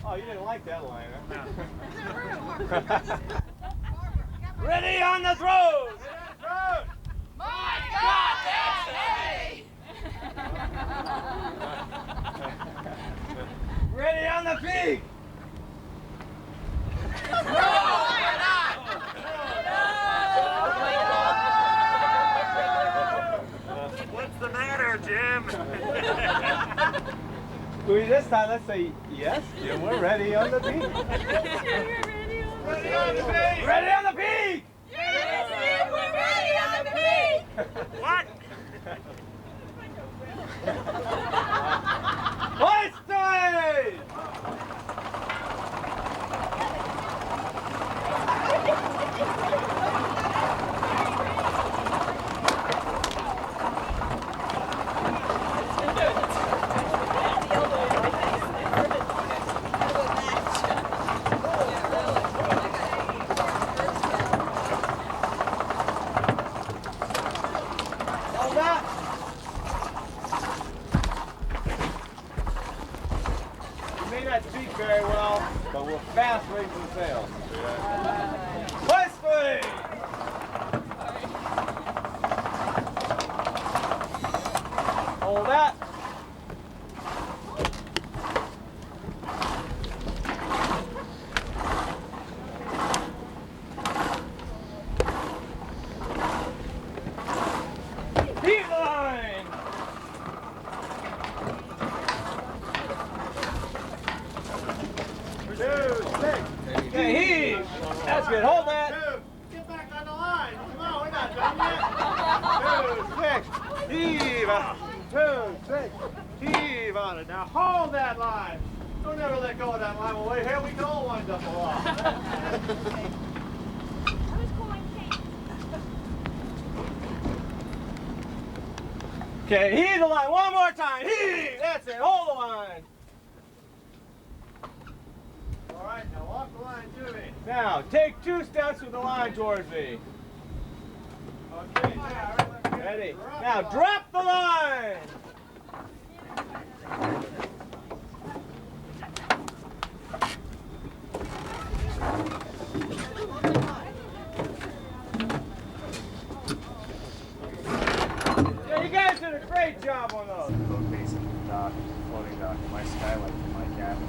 Oh, you didn't like that line, huh? Ready on the throat! My God, that's heavy! Ready on the peak! What's the matter, Jim? This time, let's say yes, Jim. We're ready on the peak. Ready on the peak! Ready on the peak! Yes, Jim, we're ready on the peak! What? Hoisted! Hold that. You may not speak very well, but we're fast raising the sails. Hoisted! Heave out. 2, 6. Heave on it. Now hold that line. Don't ever let go of that line. Well, wait here. We can all wind up aloft. Okay, heave the line. One more time. Heave. That's it. Hold the line. All right, now walk the line to me. Now, take 2 steps with the line towards me. Okay, ready. Now, drop the line. Yeah, you guys did a great job on those. Boat facing the dock, floating dock. My skylight from my cabin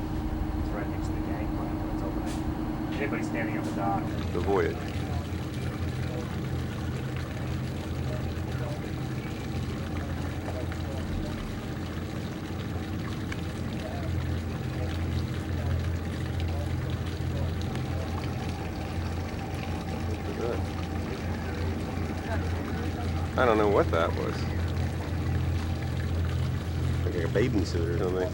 is right next to the gangplank when it's opening. Anybody standing on the dock. The voyage. I don't know what that was. Like a bathing suit or something.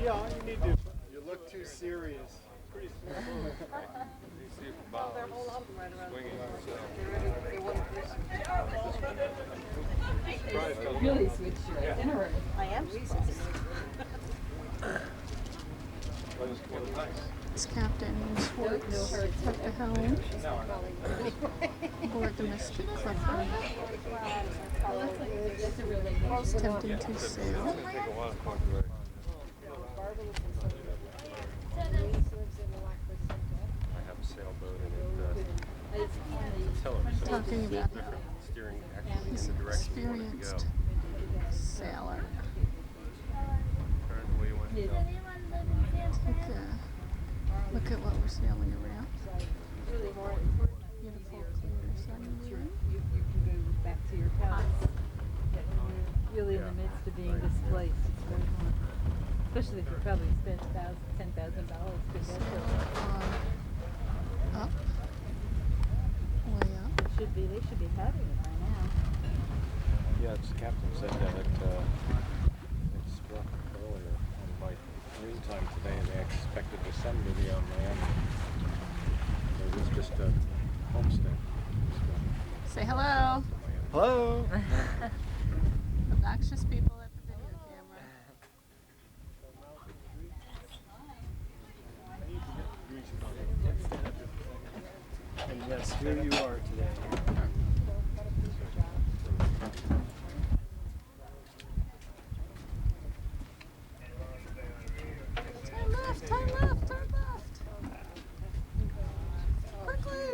Yeah, you need to. You look too serious. Pretty smooth. Well, there are a whole lot of them right around Really switch your itinerary. I am sweet. It's Captain Schwartz at the helm aboard the Mystic Clipper, attempting to sail. I have a sailboat and it Talking about steering actually he's in an the direction you want it to go. experienced sailor. Turn the way you want it to go. Look at what we're sailing around. Beautiful, clear sunny. You can go back to your house. Really in the midst of being displaced. It's very hard. Especially if you probably spent $10,000 to get there. Up. Way up. They should be having it by now. Yeah, the captain said that it struck earlier, and by noon time today they expected the sun to be on land. It was just a homestead. Say hello. Hello. Obnoxious people at the video camera. And yes, here you are today. Turn left, turn left, turn left. Quickly.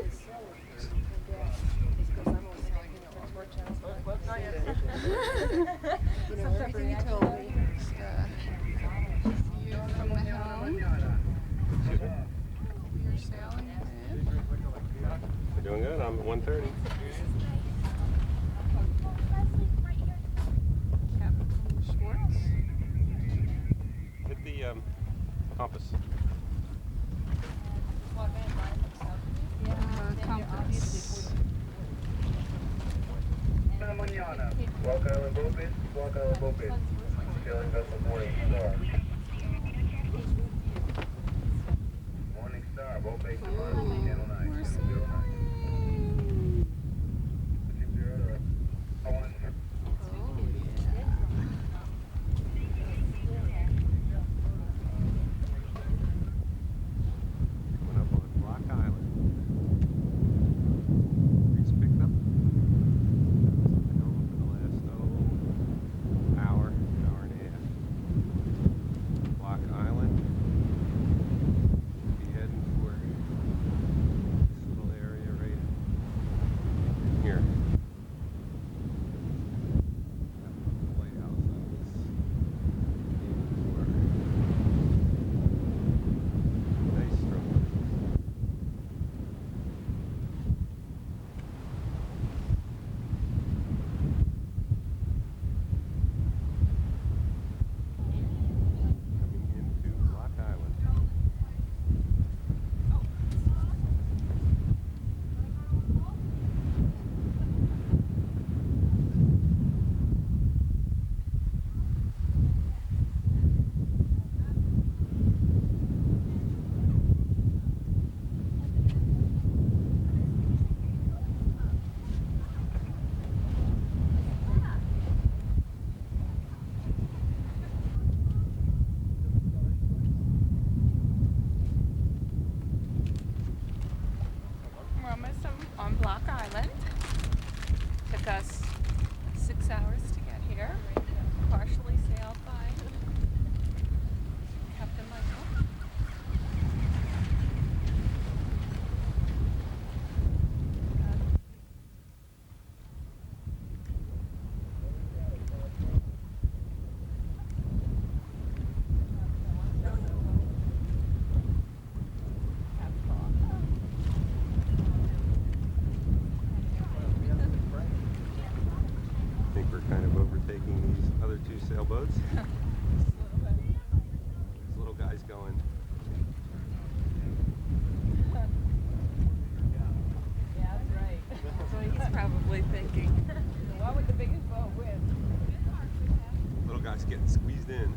Everything you told me. View from the helm. We are sailing ahead. We're doing good. I'm at 1:30. Captain Schwartz. Hit the compass. Compass. Walk Island Boat Walk Island Boat Sailing vessel Morning Star. Morning Star, boat base on Channel 9. 209. 209. I want to Coming up on Rock Island. Breeze picked up. For the last took us 6 hours to get here, partially sailed by Captain Michael. I think we're kind of overtaking these other two sailboats. These little guys going. Yeah, that's right. That's what he's probably thinking. What would the biggest boat win? Little guys getting squeezed in.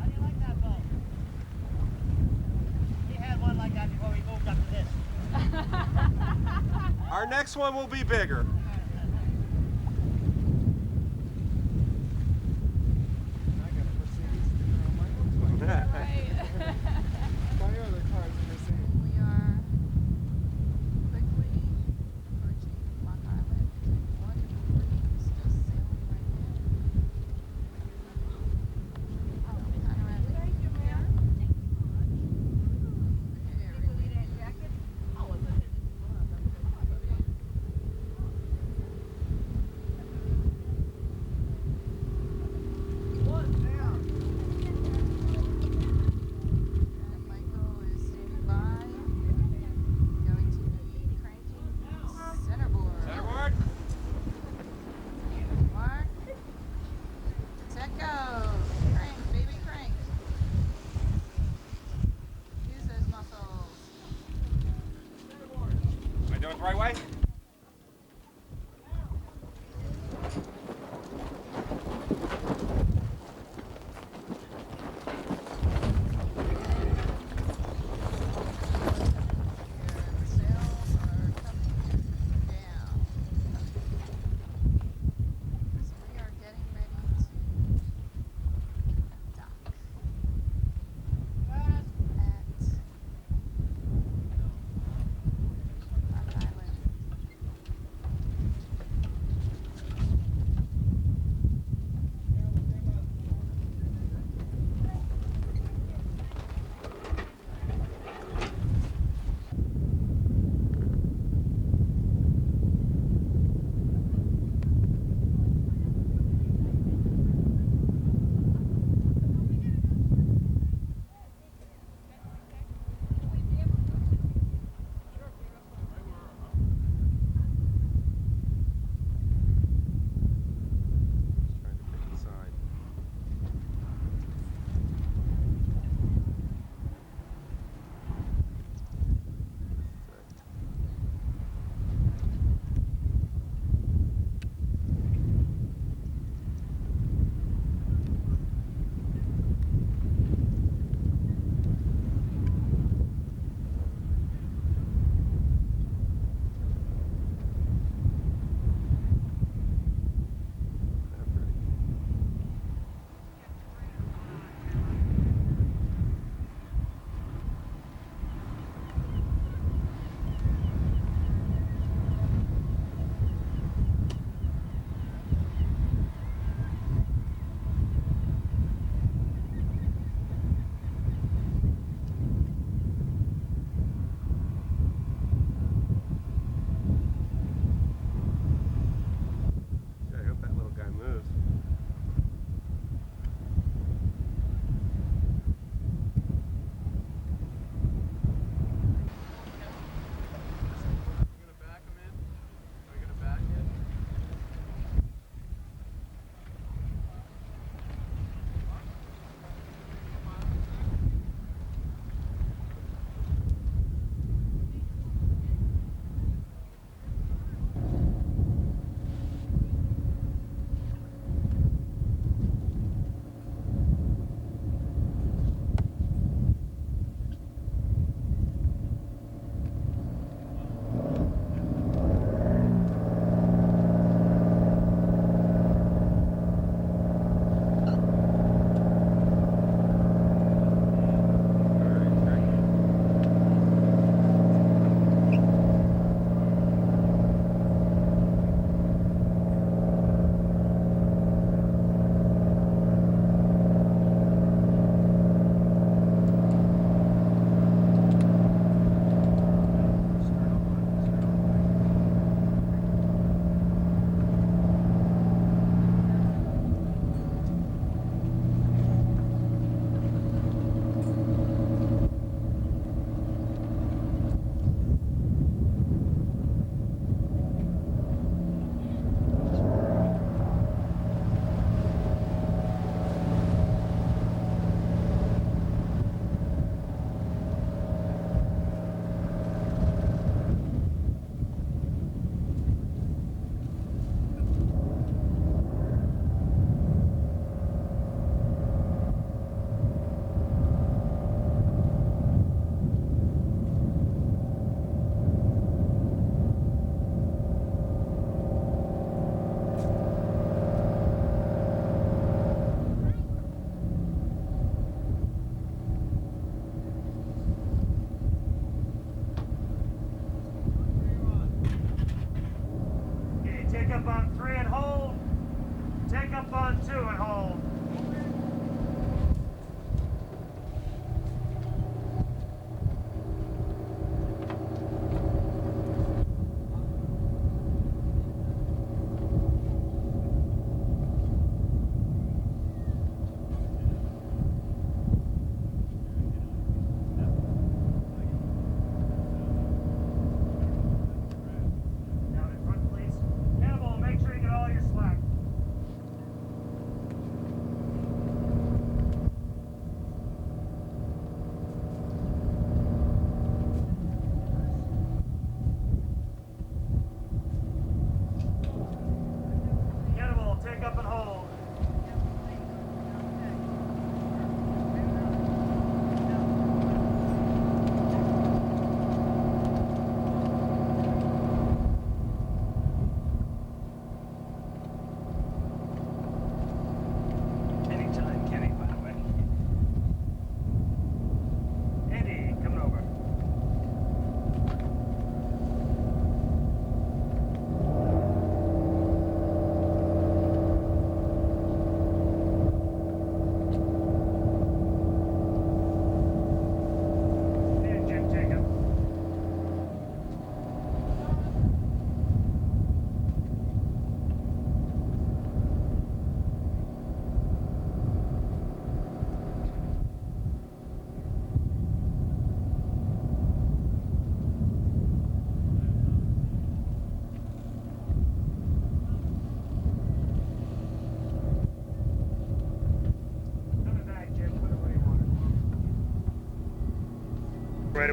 How do you like that boat? We had one like that before we moved up to this. Our next one will be bigger. We are quickly approaching Long Island. One breeze just sailing right in. Panoramic view here. And Michael is standing by, going to be cranking the centerboard. Centerboard. Mark. Techo. Crank, baby, crank. Use those muscles. Am I doing it the right way? The sails are coming down. So we are getting ready to dock at Long Island.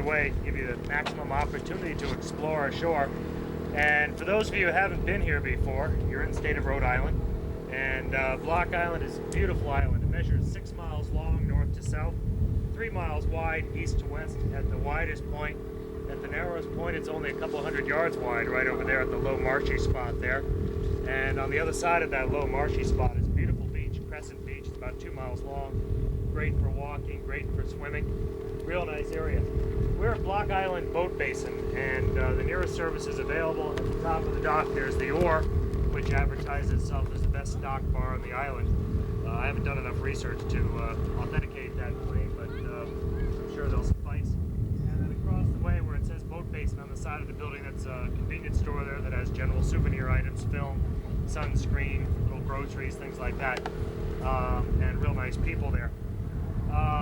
way to give you the maximum opportunity to explore ashore. And for those of you who haven't been here before, you're in the state of Rhode Island. And Block Island is a beautiful island. It measures 6 miles long north to south, 3 miles wide east to west at the widest point. At the narrowest point, it's only a couple hundred yards wide right over there at the low marshy spot there. And on the other side of that low marshy spot is a beautiful beach, Crescent Beach. It's about 2 miles long. Great for walking, great for swimming. Real nice area. We're at Block Island Boat Basin, and the nearest service is available. At the top of the dock, there's the Oar, which advertises itself as the best dock bar on the island. I haven't done enough research to authenticate that claim, but I'm sure they'll suffice. And then across the way where it says Boat Basin on the side of the building, that's a convenience store there that has general souvenir items, film, sunscreen, little groceries, things like that, and real nice people there.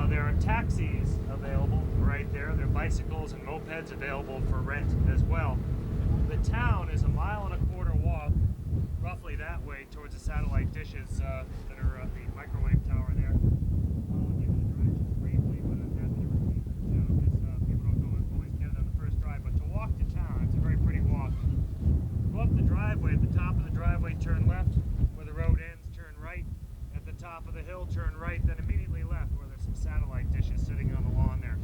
There are taxis available right there. There are bicycles and mopeds available for rent as well. The town is a 1.25 mile walk, roughly that way, towards the satellite dishes that are at the microwave tower there. I'll give you the directions briefly, but I'm happy to repeat them too, because people don't always get it on the first drive. But to walk to town, it's a very pretty walk. Go up the driveway. At the top of the driveway, turn left. Where the road ends, turn right. At the top of the hill, turn right. Then immediately left, where there's some satellite dishes sitting on the lawn there.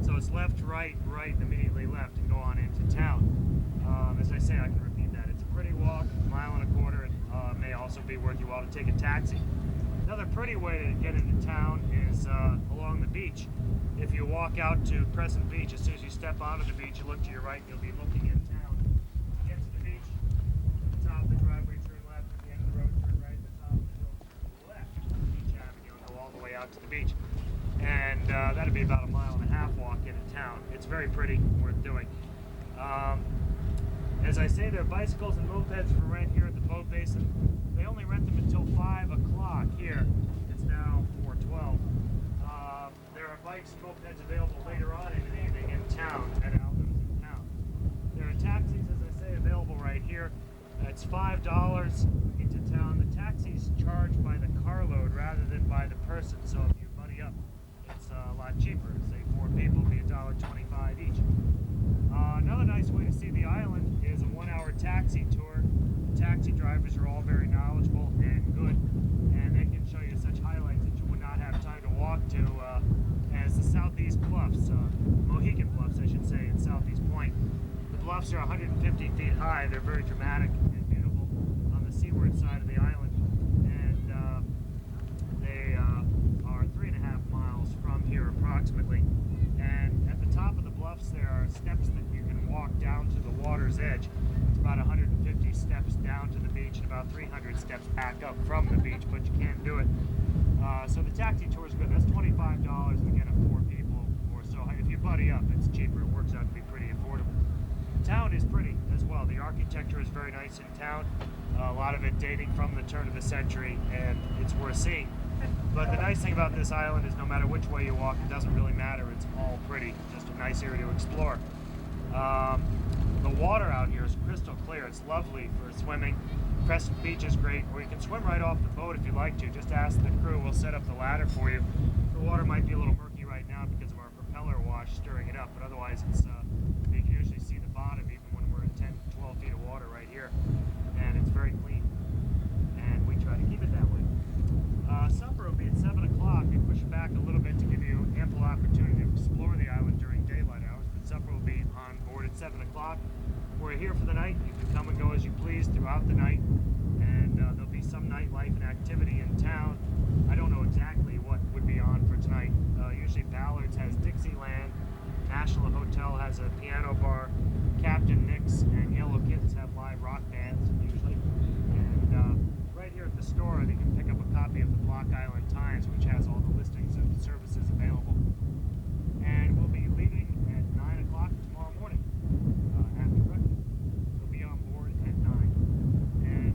So it's left, right, right, immediately left, and go on into town. As I say, I can repeat that. It's a pretty walk, 1.25 miles. It may also be worth your while to take a taxi. Another pretty way to get into town is along the beach. If you walk out to Crescent Beach, as soon as you step onto the beach, you look to your right, you'll be looking in town. To get to the beach, at the top of the driveway, turn left. At the end of the road, turn right. At the top of the hill, turn left. Beach Avenue, and go all the way out to the beach. And that'd be about a 1.5 mile walk into town. It's very pretty, worth doing. As I say, there are bicycles and mopeds for rent here at the boat basin. They only rent them until 5 o'clock here. It's now 4:12. There are bikes and mopeds available later on in the evening in town, at outlets in town. There are taxis, as I say, available right here. It's $5 into town. The taxi's charged by the carload rather than by the person, so if you buddy up, it's a lot cheaper. Say 4 people would be $1.25 each. Another nice way to see the island is a 1-hour taxi tour. The taxi drivers are all very knowledgeable and good, and they can show you such highlights that you would not have time to walk to, as the Southeast Bluffs, Mohegan Bluffs, I should say, in Southeast Point. The bluffs are 150 feet high. They're very dramatic and beautiful on the seaward side of the island, and they are 3.5 miles from here approximately. And at the top of the bluffs, there are steps that you can walk down to the water's edge. It's about 150 steps down to the beach and about 300 steps back up from the beach, but you can't do it. So the taxi tour is good. That's $25, and again, at 4 people or so. If you buddy up, it's cheaper. It works out to be pretty affordable. Town is pretty as well. The architecture is very nice in town. A lot of it dating from the turn of the century, and it's worth seeing. But the nice thing about this island is no matter which way you walk, it doesn't really matter. It's all pretty. Just a nice area to explore. The water out here is crystal clear. It's lovely for swimming. Crescent Beach is great, or you can swim right off the boat if you like to. Just ask the crew. We'll set up the ladder for you. The water might be a little murky right now because of our propeller wash stirring it up, but otherwise it's you can usually see the bottom even when we're in 10, 12 feet of water right here. And it's very clean. And we try to keep it that way. Supper will be at 7 o'clock. We push it back a little bit to give you ample opportunity to explore the island during daylight hours, but supper will be on board at 7 o'clock. We're here for the night. You can come and go as you please throughout the night, and there'll be some nightlife and activity in town. I don't know exactly what would be on for tonight. Usually Ballard's has Dixieland, National Hotel has a piano bar, Captain Nick's and Yellow Kittens have live rock bands usually. And right here at the store, you can pick up a copy of the Block Island Times, which has all the listings of the services available. And we'll be leaving at 9 o'clock tomorrow morning after breakfast. We'll be on board at 9. And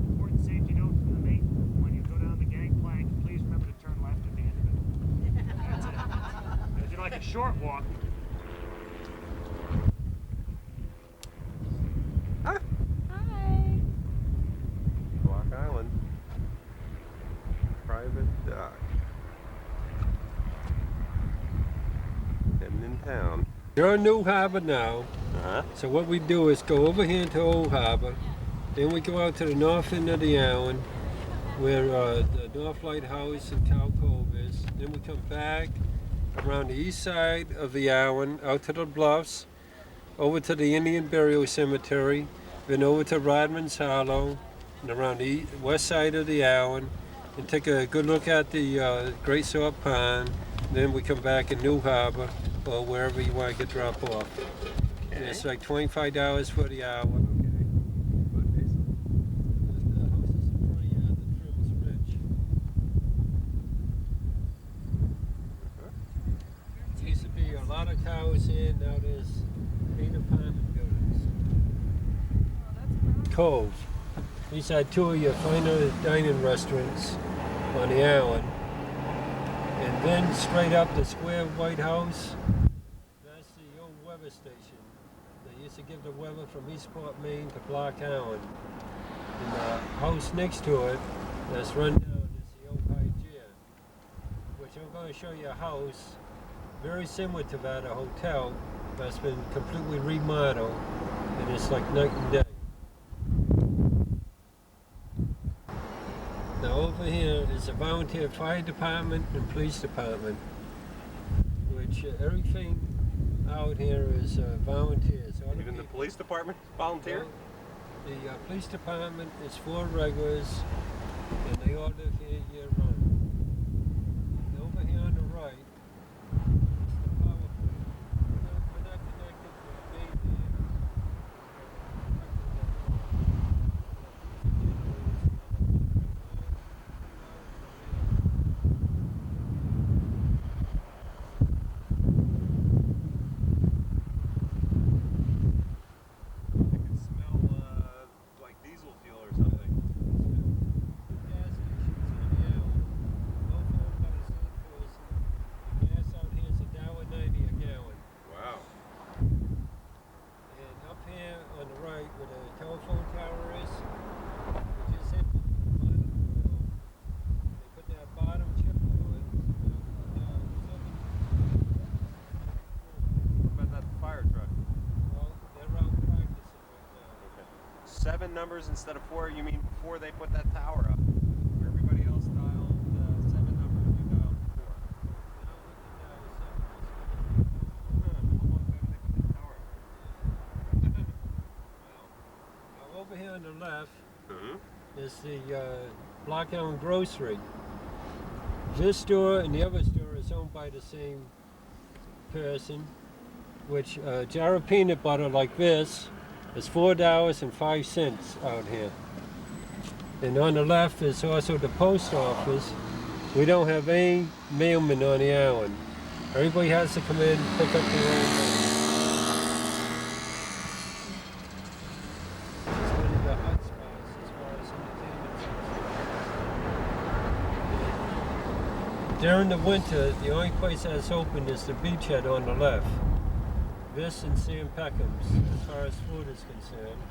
important safety note from the mate, when you go down the gangplank, please remember to turn left at the end of it. That's it. If you like a short walk, Hi. Block Island. Private dock. You're in New Harbor now. Uh-huh. So what we do is go over here into Old Harbor, then we go out to the north end of the island, where the North Lighthouse and Cow Cove is. Then we come back around the east side of the island, out to the bluffs, over to the Indian Burial Cemetery, then over to Rodman's Hollow, and around the west side of the island, and take a good look at the Great Salt Pond. Then we come back in New Harbor, or wherever you want to get dropped off. And it's like $25 for the hour. There used to be a lot of cows here, now there's 8 apartment buildings. Cove. These are 2 of your finer dining restaurants on the island. And then straight up the square White House, that's the old weather station. They used to give the weather from Eastport, Maine to Block Island. And the house next to it, that's run down, is the old Hygeia, which I'm going to show you a house very similar to that, a hotel, that's been completely remodeled, and it's like night and day. Now over here is the volunteer fire department and police department, which everything out here is volunteers. Even the police department volunteer? The police department is 4 regulars, and they all live here year round. And over here on the right is the power plant. We're not connected to a main line. Numbers instead of 4, you mean before they put that tower up? Where everybody else dialed 7 numbers, you dialed 4. Over here on the left is the Block Island Grocery. This store and the other store is owned by the same person, which a jar of peanut butter like this is $4.05 out here. And on the left is also the post office. We don't have any mailmen on the island. Everybody has to come in and pick up their own mail. It's one of the hot spots as far as entertainment. During the winter, the only place that's open is the beachhead on the left. This and Sam Peckham's, as far as food is concerned.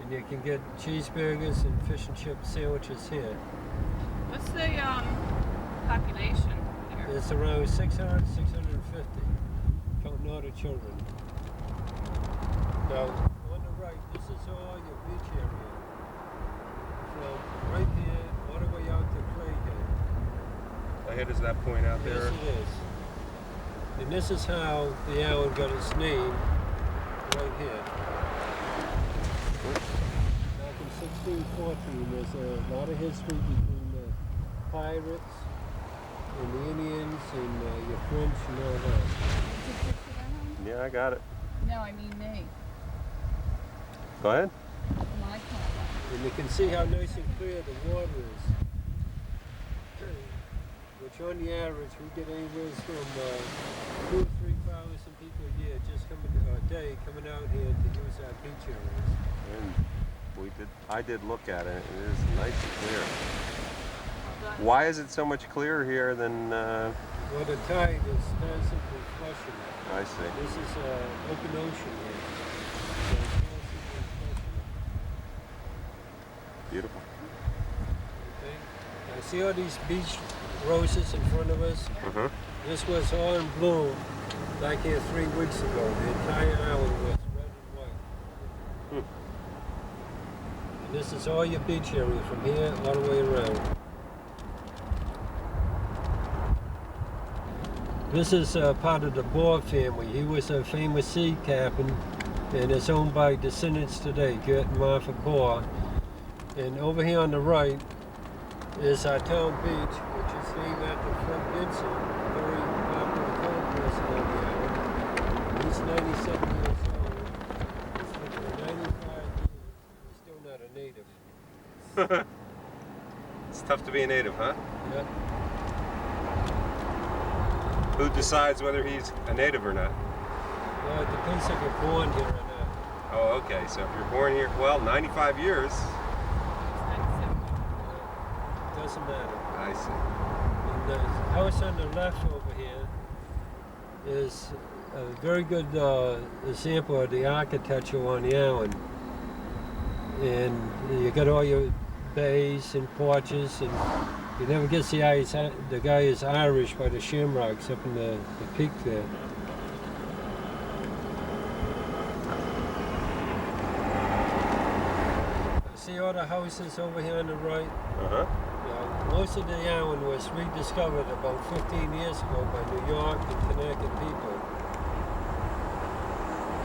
And you can get cheeseburgers and fish and chip sandwiches here. What's the population here? It's around 600, 650, counting all the children. Now, on the right, this is all your beach area. From right here, all the way out to Clayhead. Clayhead is that point out there? Yes, it is. And this is how the island got its name, right here. Back in 1614, there's a lot of history between the pirates and the Indians and your French and all that. Yeah, I got it. No, I mean me. Go ahead. My car. And you can see how nice and clear the water is. Which on the average, we get anywhere from 2,000 or 3,000 people a year just coming coming out here to use our beach areas. And I did look at it. It is nice and clear. Why is it so much clearer here than? Well, the tide is constantly flushing. I see. This is open ocean here. Beautiful. Okay. Now see all these beach roses in front of us? Uh-huh. This was all in bloom back here 3 weeks ago. The entire island was red and white. And this is all your beach area from here all the way around. This is part of the Bohr family. He was a famous sea captain and it's owned by descendants today, Gert and Martha Bohr. And over here on the right is our town beach, which is named after Fred Vinson, a very popular film person on the island. He's 97 years old. He's been for 95 years. He's still not a native. It's tough to be a native, huh? Yep. Who decides whether he's a native or not? Well, it depends if you're born here or not. Oh, okay. So if you're born here, well, 95 years. Doesn't matter. I see. And the house on the left over here is a very good example of the architecture on the island. And you got all your bays and porches, and you never guess the guy is Irish by the shamrocks up in the peak there. See all the houses over here on the right? Uh-huh. Most of the island was rediscovered about 15 years ago by New York and Connecticut people.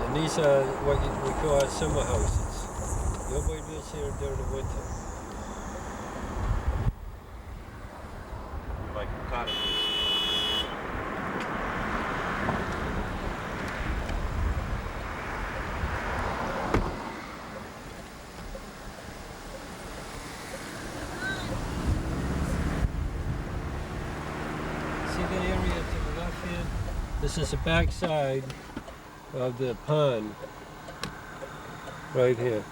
And these are what we call summer houses. Nobody lives here during the winter. Like cottages. This is the back side of the pond, right here.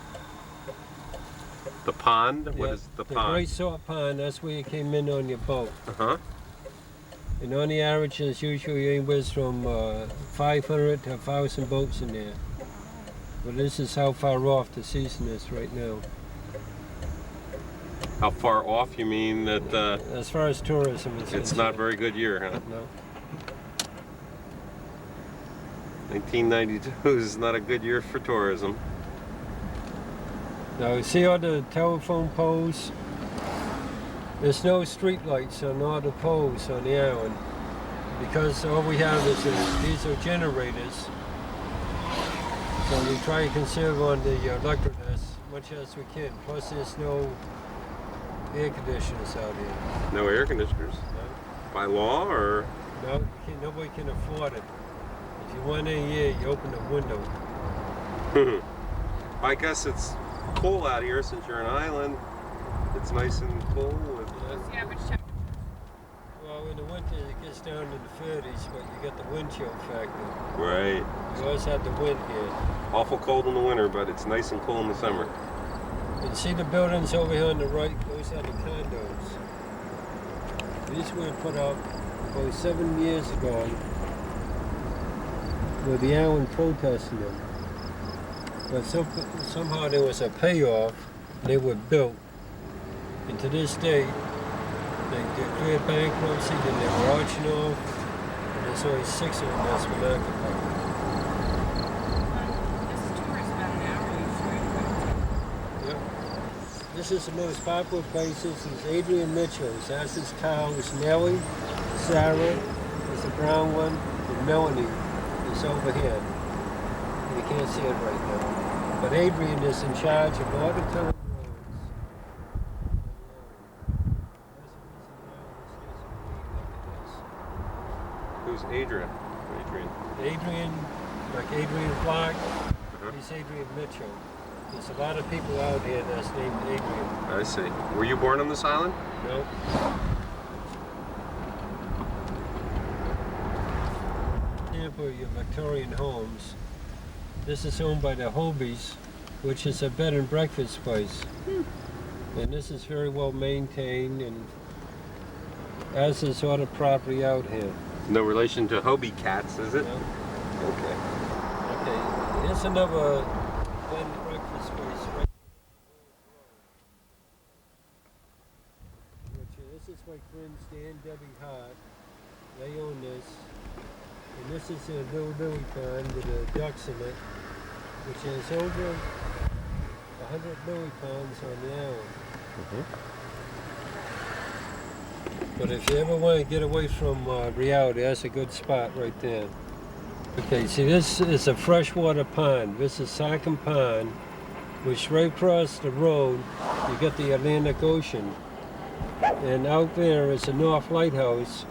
The pond? What is the The pond? Great Salt Pond, that's where you came in on your boat. Uh-huh. And on the average, there's usually anywhere from 500 to 1,000 boats in there. But this is how far off the season is right now. How far off? You mean that as far as tourism is it's not a very good year, huh? No. 1992 is not a good year for tourism. Now, you see all the telephone poles? There's no street lights on all the poles on the island because all we have is these are generators. So we try to conserve on the electric as much as we can. Plus, there's no air conditioners out here. No air conditioners? No. By law, or? No, nobody can afford it. If you want any air, you open the window. I guess it's cool out here since you're an island. It's nice and cool. What's the average temperature? Well, in the winter it gets down to the 30s, but you get the wind chill factor. Right. You always have the wind here. Awful cold in the winter, but it's nice and cool in the summer. And see the buildings over here on the right? Those are the condos. These were put up about 7 years ago with the island protesting them. But somehow there was a payoff. They were built. And to this day, they declared bankruptcy, then they were auctioned off, and there's only 6 of them that's been occupied. Yep. This is the most popular places. Is Adrian Mitchell's. That's his cows. Nellie, Sarah is the brown one, and Melanie is over here. You can't see it right now. But Adrian is in charge of all the town roads. Who's Adrian? Adrian, like Adrian Clark, he's Adrian Mitchell. There's a lot of people out here that's named Adrian. I see. Were you born on this island? Nope. Example of your Victorian homes. This is owned by the Hobies, which is a bed and breakfast place. And this is very well maintained, and as is all the property out here. No relation to Hobie cats, is it? No. Okay. Okay, here's another bed and breakfast place right. This is my friends Dan, Debbie Hart. They own this. And this is a little lily pond with the ducks in it, which has over 100 lily ponds on the island. But if you ever want to get away from reality, that's a good spot right there. Okay, see, this is a freshwater pond. This is Saucon Pond, which right across the road, you get the Atlantic Ocean. And out there is the North Lighthouse,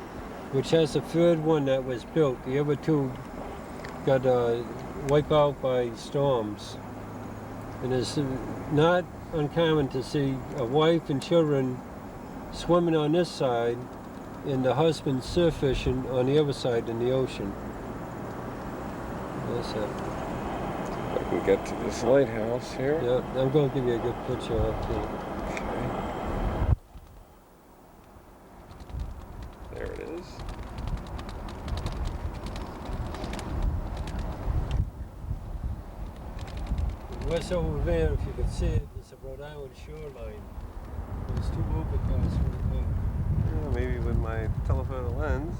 which has the third one that was built. The other two got wiped out by storms. And it's not uncommon to see a wife and children swimming on this side and the husband surf fishing on the other side in the ocean. That's it. I can get to this lighthouse here. Yeah, I'm going to give you a good picture of it. Okay. There it is. What's over there, if you can see it, is a Rhode Island shoreline. There's two overcasts right there. Yeah, maybe with my telephoto lens,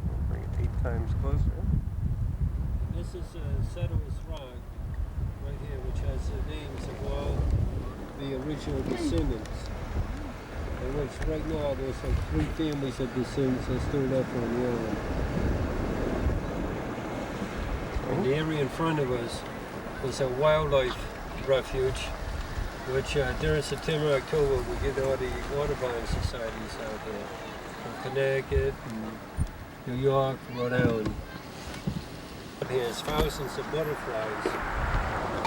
I'll bring it 8 times closer. And this is Settler's Rock right here, which has the names of all the original descendants. And which right now there's like 3 families of descendants that still left on the island. And the area in front of us is a wildlife refuge, which during September, October, we get all the Audubon societies out there from Connecticut, and New York, Rhode Island. There's thousands of butterflies.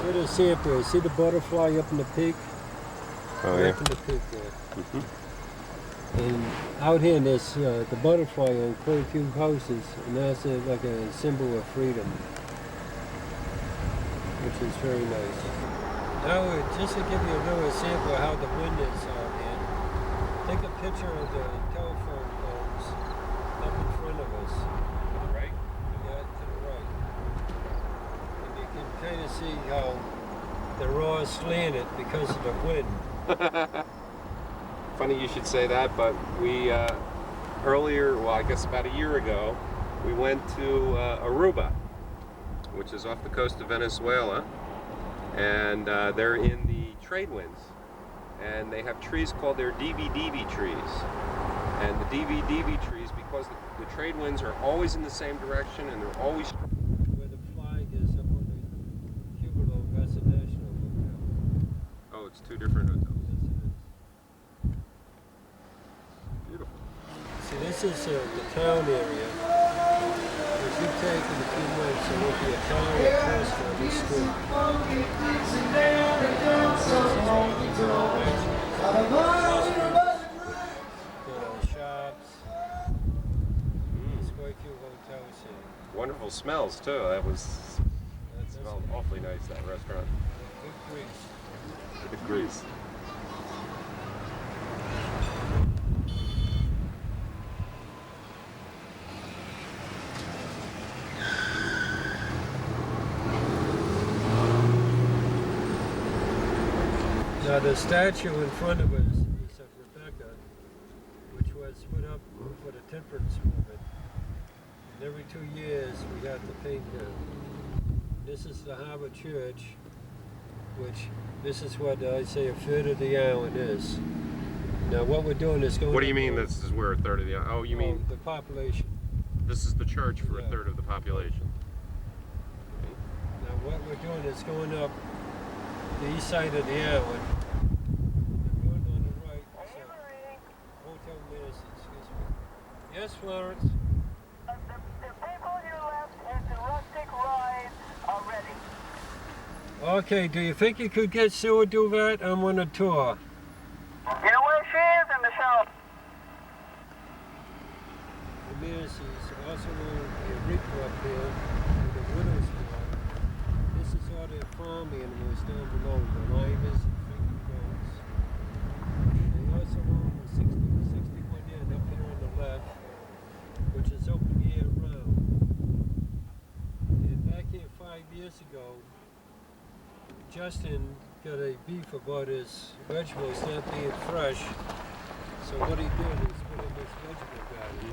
Look at sample. See the butterfly up in the peak? Oh, right yeah. up in the peak there. And out here, there's the butterfly on quite a few houses, and that's like a symbol of freedom, which is very nice. Now, just to give you a little example of how the wind is out here, take a picture of the telephone poles up in front of us. To the right? Yeah, to the right. And you can kind of see how they're all slanted because of the wind. Funny you should say that, but we earlier, well, I guess about a year ago, we went to Aruba, which is off the coast of Venezuela, and they're in the trade winds, and they have trees called their DV trees. And the DV trees, because the trade winds are always in the same direction, and they're always where the flag is up on the Cuba that's a national hotel. Oh, it's 2 different hotels. See, this is the town area. If you take in a few months, there will be a town across on this street. Shops. There's quite a few hotels here. Wonderful smells too. That smelled awfully nice, that restaurant. Good grease. Good grease. Now the statue in front of us is of Rebecca, which was put up for the temperance movement. And every 2 years we have to paint her. This is the Harbor Church, which this is what I say a third of the island is. Now what we're doing is going. What do you mean this is where a third of the? Oh, you mean the population? This is the church for a third of the population. Now what we're doing is going up the east side of the island. And going on the right is Hotel Madison, excuse me. Yes, Florence? The people you left at the rustic ride are ready. Okay, do you think you could get Sue to do that? I'm on a tour. You know where she is in the show? The Madison's also known as the Reaper up there, with the widow's club. This is all their farm animals down below, the limers and finger goats. They also own the 61 inn up here on the left, which is open year round. And back here 5 years ago, Justin got a beef about his vegetables not being fresh. So what he did is put in this vegetable garden.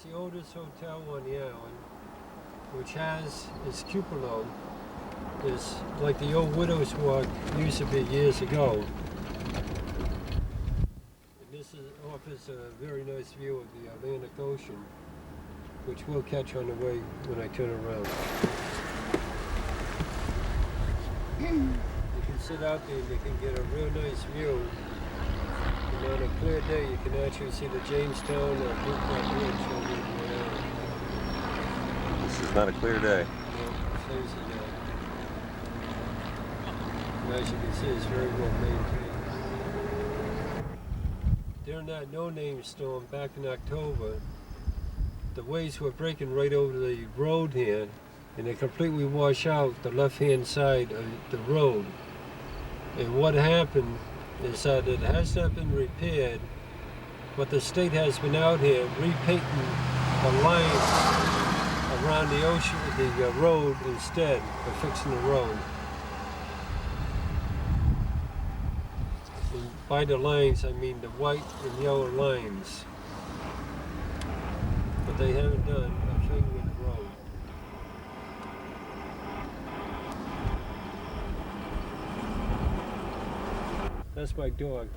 it's the oldest hotel on the island, which has its cupola. It's like the old Widow's Walk used to be years ago. And this offers a very nice view of the Atlantic Ocean, which we'll catch on the way when I turn around. You can sit out there and you can get a real nice view. And on a clear day, you can actually see the Jamestown or Newport Bridge over there. This is not a clear day. No, it's hazy now. And as you can see, it's very well maintained. During that no-name storm back in October, the waves were breaking right over the road here, and they completely wash out the left-hand side of the road. And what happened is that it has not been repaired, but the state has been out here repainting the lines around the ocean, the road instead of fixing the road. And by the lines, I mean the white and yellow lines. But they haven't done a thing with the road. That's my dog.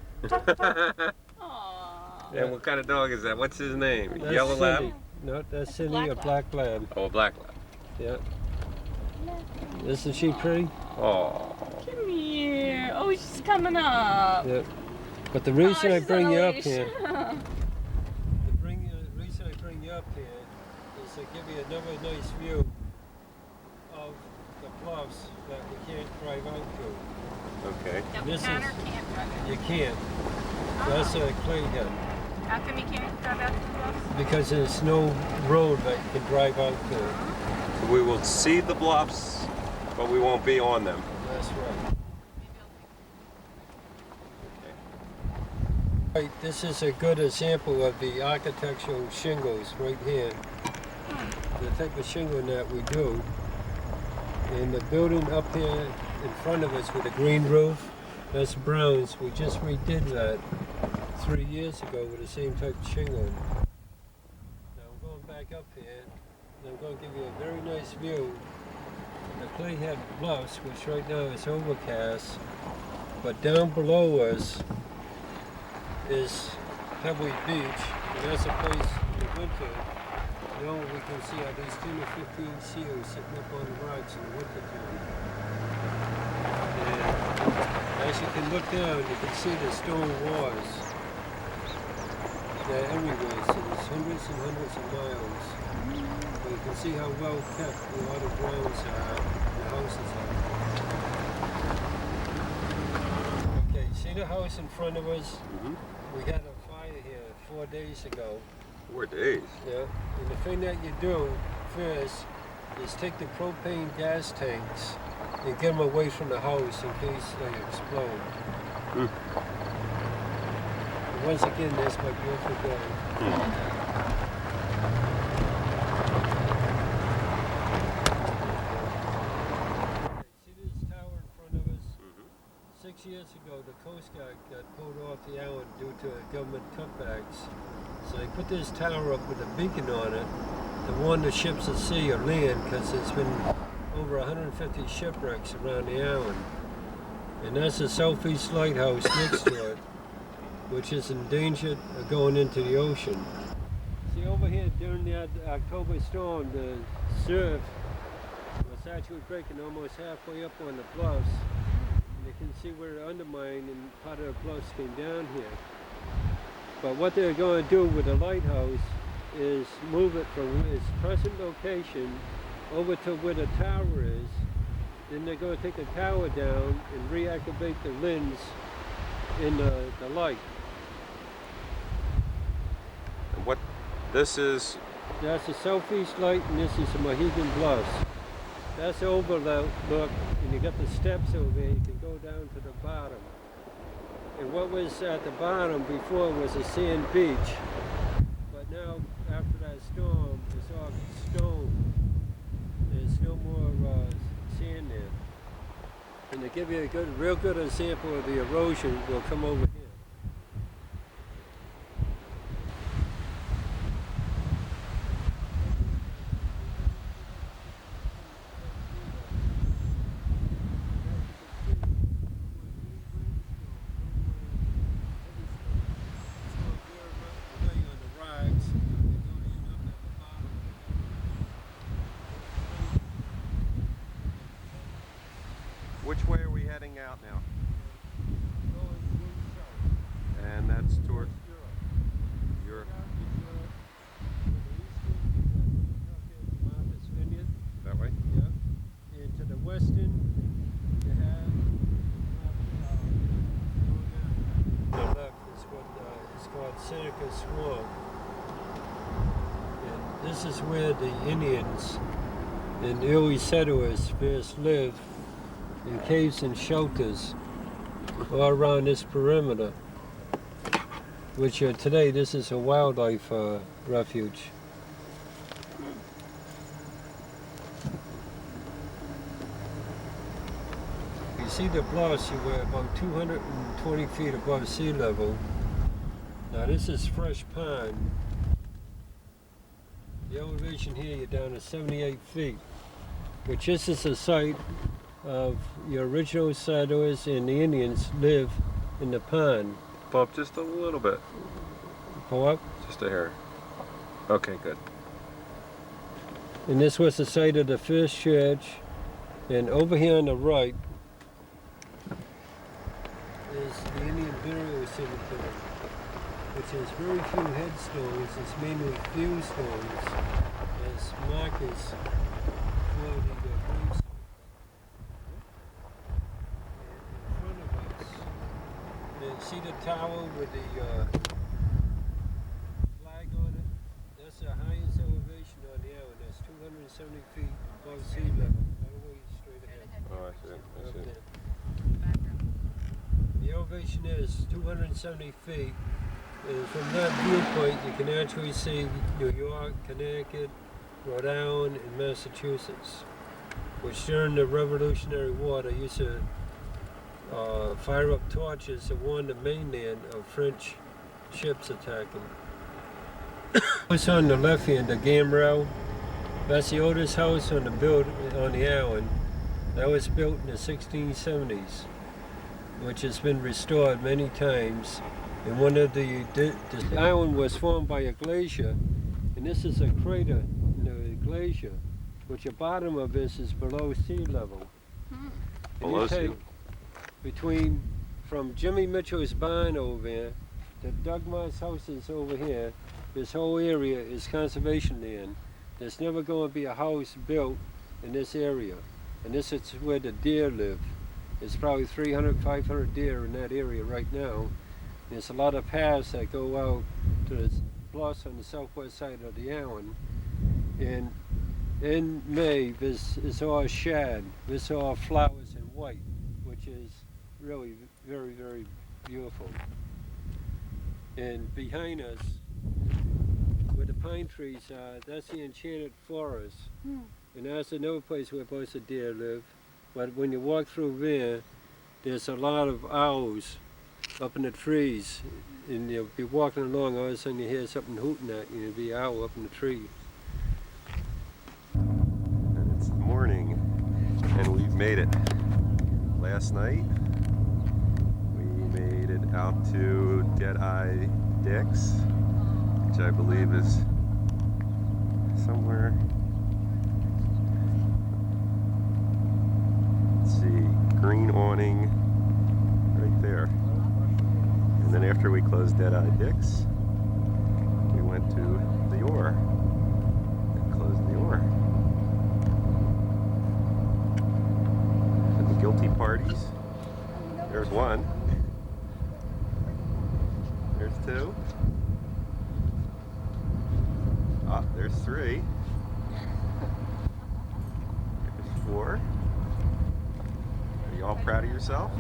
And what kind of dog is that? What's his name? That's Yellow Cindy. lab? No, that's Cindy, a black lab. Oh, a black lab. Yeah. Isn't she pretty? Oh. Come here. Oh, she's coming up. Yeah. But the reason I she's bring on a you up leash. here, reason I bring you up here is to give you another nice view of the bluffs that we can't drive out to. Okay. That we This can or is- can't drive out. You can't. That's a clay head. How come you can't drive out to the bluffs? Because there's no road that you can drive out to. So we will see the bluffs, but we won't be on them. That's right. Right, this is a good example of the architectural shingles right here. The type of shingling that we do. And the building up here in front of us with a green roof, that's Brown's. We just redid that 3 years ago with the same type of shingling. Now I'm going back up here, and I'm going to give you a very nice view of the Clayhead Bluffs, which right now is overcast, but down below us is Pebble Beach, and that's a place in the winter, you know, we can see at least 10 or 15 seals sitting up on the rocks in the winter time. And as you can look down, you can see the stone walls. They're everywhere, so there's hundreds and hundreds of miles. But you can see how well kept a lot of grounds are, and the houses are. Okay, see the house in front of us? We had a fire here 4 days ago. 4 days? Yeah, and the thing that you do first is take the propane gas tanks and get them away from the house in case they explode. And once again, that's my beautiful dog. See this tower in front of us? 6 years ago, the Coast Guard got pulled off the island due to government cutbacks. So they put this tower up with a beacon on it to warn the ships at sea or land, because there's been over 150 shipwrecks around the island. And that's the Southeast Lighthouse next to it, which is in danger of going into the ocean. See over here during the October storm, the surf was actually breaking almost halfway up on the bluffs. And you can see where it undermined and part of the bluffs came down here. But what they're going to do with the lighthouse is move it from its present location over to where the tower is. Then they're going to take the tower down and reactivate the lens in the light. And what this is? That's the Southeast Light, and this is the Mohegan Bluffs. That's the overlook, and you got the steps over there. You can go down to the bottom. And what was at the bottom before was a sand beach. But now, after that storm, it's all stone. There's no more sand there. And to give you a real good example of the erosion, we'll come over here. out now. And that's toward Europe. That way? Yeah. And to the western, you have the left is what is called Seneca Swamp. And this is where the Indians and early settlers first lived in caves and shelters all around this perimeter, which today this is a wildlife refuge. You see the bluffs, you were about 220 feet above sea level. Now this is fresh pond. The elevation here, you're down to 78 feet, which this is the site of your original settlers and the Indians live in the pond. Pull up just a little bit. Pull up? Just a hair. Okay, good. And this was the site of the first church. And over here on the right is the Indian burial cemetery, which has very few headstones. It's mainly few stones as markers for the graves. And in front of us, you see the tower with the flag on it? That's the highest elevation on the island. That's 270 feet above sea level, all the way straight ahead. Oh, I see. I see. The elevation is 270 feet. And from that viewpoint, you can actually see New York, Connecticut, Rhode Island, and Massachusetts, which during the Revolutionary War, they used to fire up torches to warn the mainland of French ships attacking. What's on the left hand, the gambrel, that's the oldest house on the island. That was built in the 1670s, which has been restored many times. And one of the island was formed by a glacier, and this is a crater in the glacier, which the bottom of this is below sea level. Below sea level. Between from Jimmy Mitchell's barn over there to Doug Moss' houses over here, this whole area is conservation land. There's never going to be a house built in this area, and this is where the deer live. There's probably 300, 500 deer in that area right now. There's a lot of paths that go out to the bluffs on the southwest side of the island. And in May, this is all shad. This is all flowers in white, which is really very, very beautiful. And behind us, where the pine trees are, that's the enchanted forest. And that's another place where most of deer live. But when you walk through there, there's a lot of owls up in the trees, and you'll be walking along, all of a sudden you hear something hooting at you, and it'll be an owl up in the tree. And it's morning, and we've made it. Last night, we made it out to Deadeye Dick's, which I believe is somewhere. Let's see, green awning right there. And then after we closed Deadeye Dick's, we went to the Oar and closed the Oar. And the guilty parties, there's one, there's two, there's three, there's four. Are you all proud of yourself?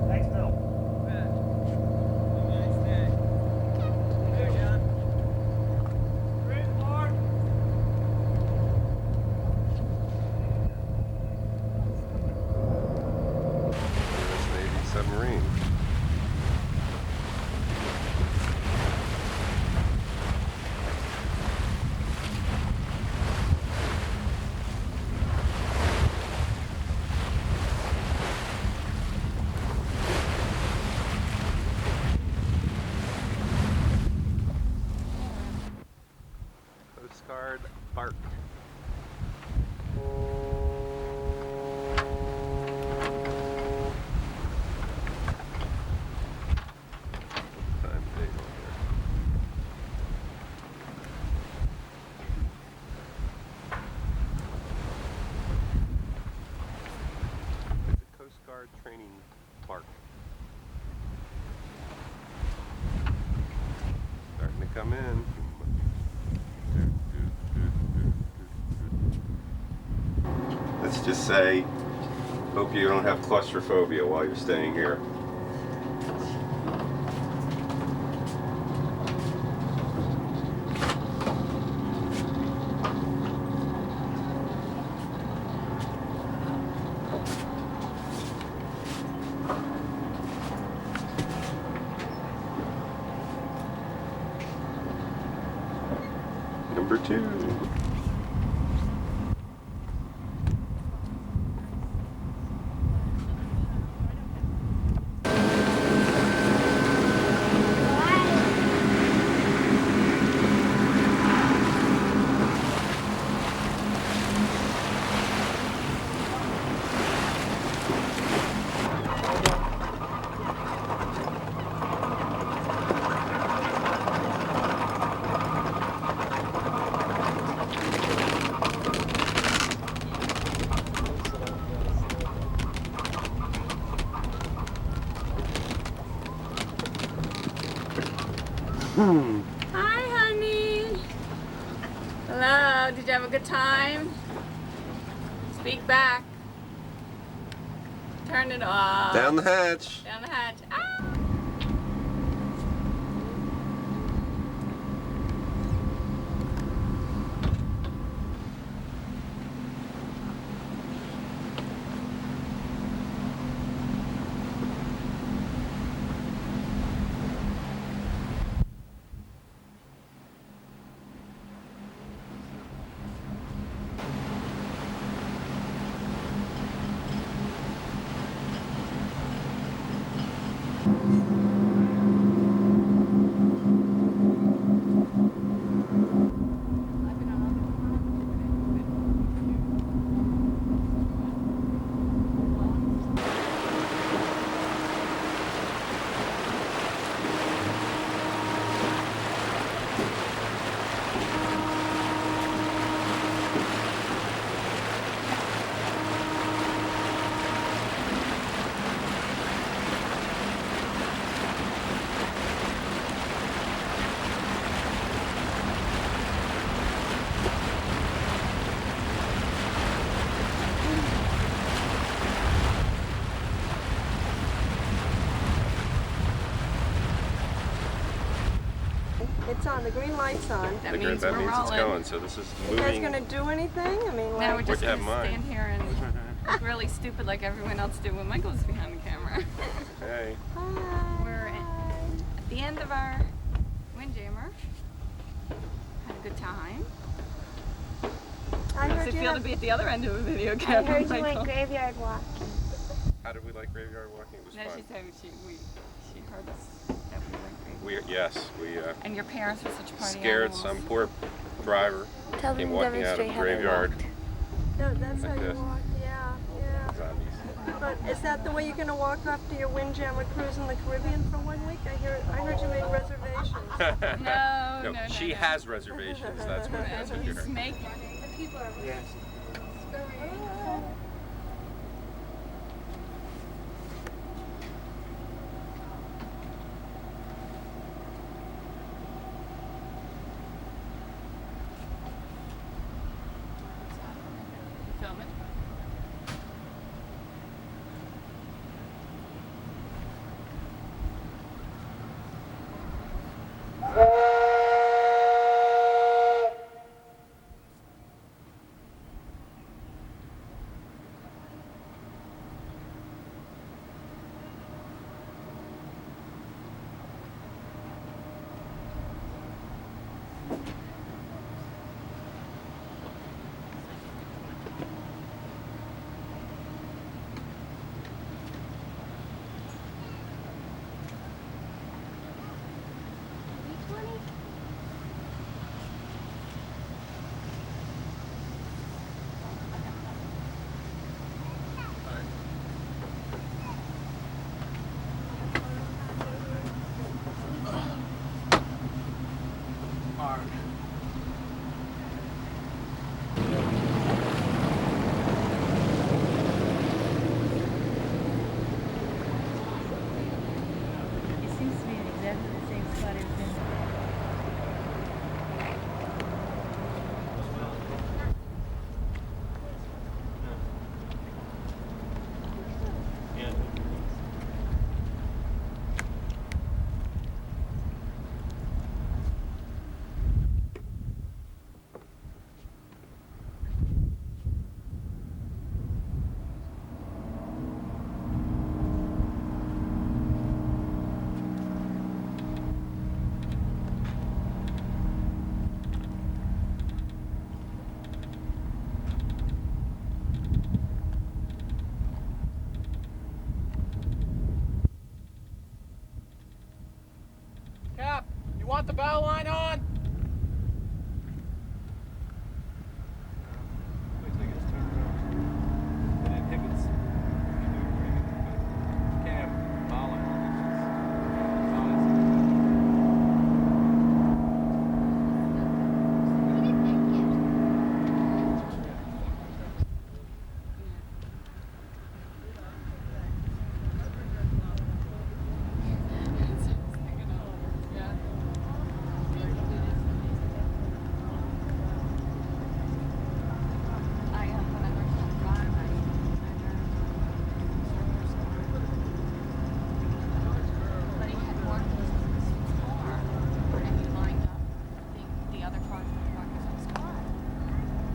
Thanks, Bill. This Navy submarine. Coast Guard bark. come in. Let's just say, hope you don't have claustrophobia while you're staying here. Number 2. Hi, honey. Hello. Did you have a good time? Speak back. Turn it off. Down the hatch. Down the hatch. Ah! It's on. The green light's on. That means we're it's rolling. going. So this is You guys moving. gonna do anything? I mean, Now we're like, just Where'd you gonna have mine? stand here and look really stupid like everyone else did when Michael's behind the camera. Hey. We're at the end of our windjammer. Had a good time. I How heard does it you feel have- to be at the other end of a video I camera, heard you Michael? went graveyard walking. How did we like graveyard walking? It was No, fun. she said she heard us that we went graveyard. Yes, we And your parents were such party scared animals. some poor driver. Tell Came them to walking out of demonstrate the how they graveyard. walked. No, that's Like how you this. walk. Yeah, yeah. Zombies. But is that the way you're gonna walk after your windjammer cruise in the Caribbean for 1 week? I heard you made reservations. No, no, she has reservations. That's what And you're he's hearing. making. People are. Yes. Filming. want the bow line on? Wait till it gets turned around. It inhibits. You can't have bow line on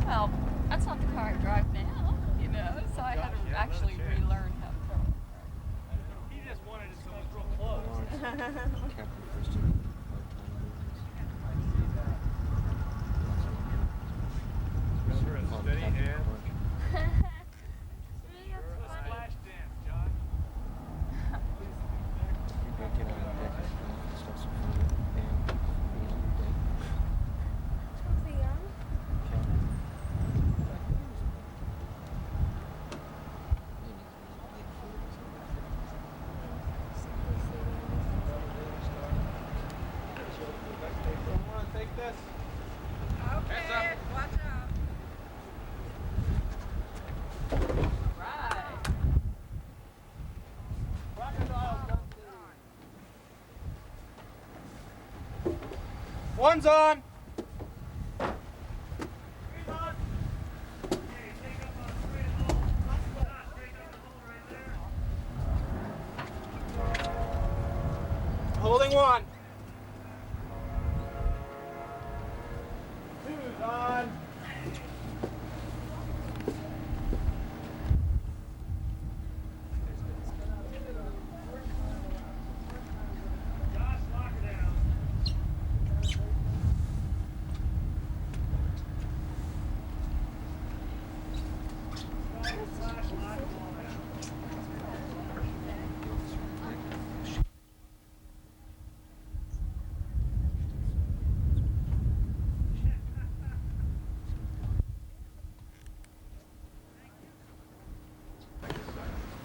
Well, that's not the car I drive now, you know, so I had to actually relearn how to drive. He just wanted it so it was real close. Captain Christian. Remember a steady hand. You're a splash dance, John. Want to take this? Okay, watch out. One's on. Holding one. Two's on.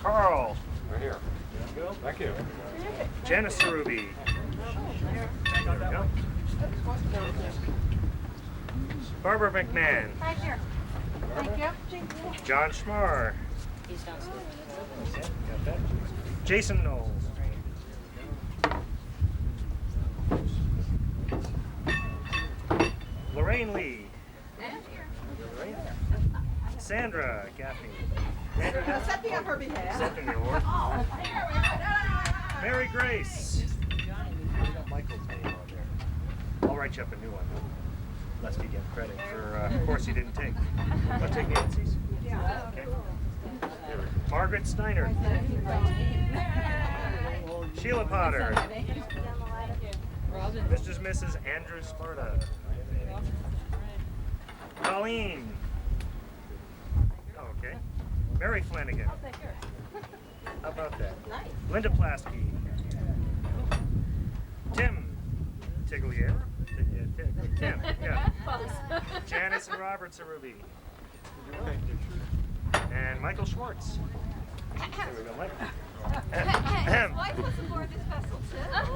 Carl. Right here. Thank you. Janice Ruby. There we go. Barbara McMahon. Right here. Thank you. John Schmar. He's downstairs. Got that. Jason Knowles. Lorraine Lee. Lorraine. Sandra Gaffney. Accepting on her behalf. Accepting the award. Oh, Mary Grace. Michael's name on there. I'll write you up a new one, though, lest you get credit for a course you didn't take. Want to take Nancy's? Yeah. Okay. Margaret Steiner. Sheila Potter. Mr. and Mrs. Andrew Sparta. Colleen. Oh, okay. Mary Flanagan. How about that? Nice. Linda Plasky. Tim Tiglier. Tim, yeah. Janice and Robert Cerubi. And Michael Schwartz. There we go, Michael. His wife was aboard this vessel too.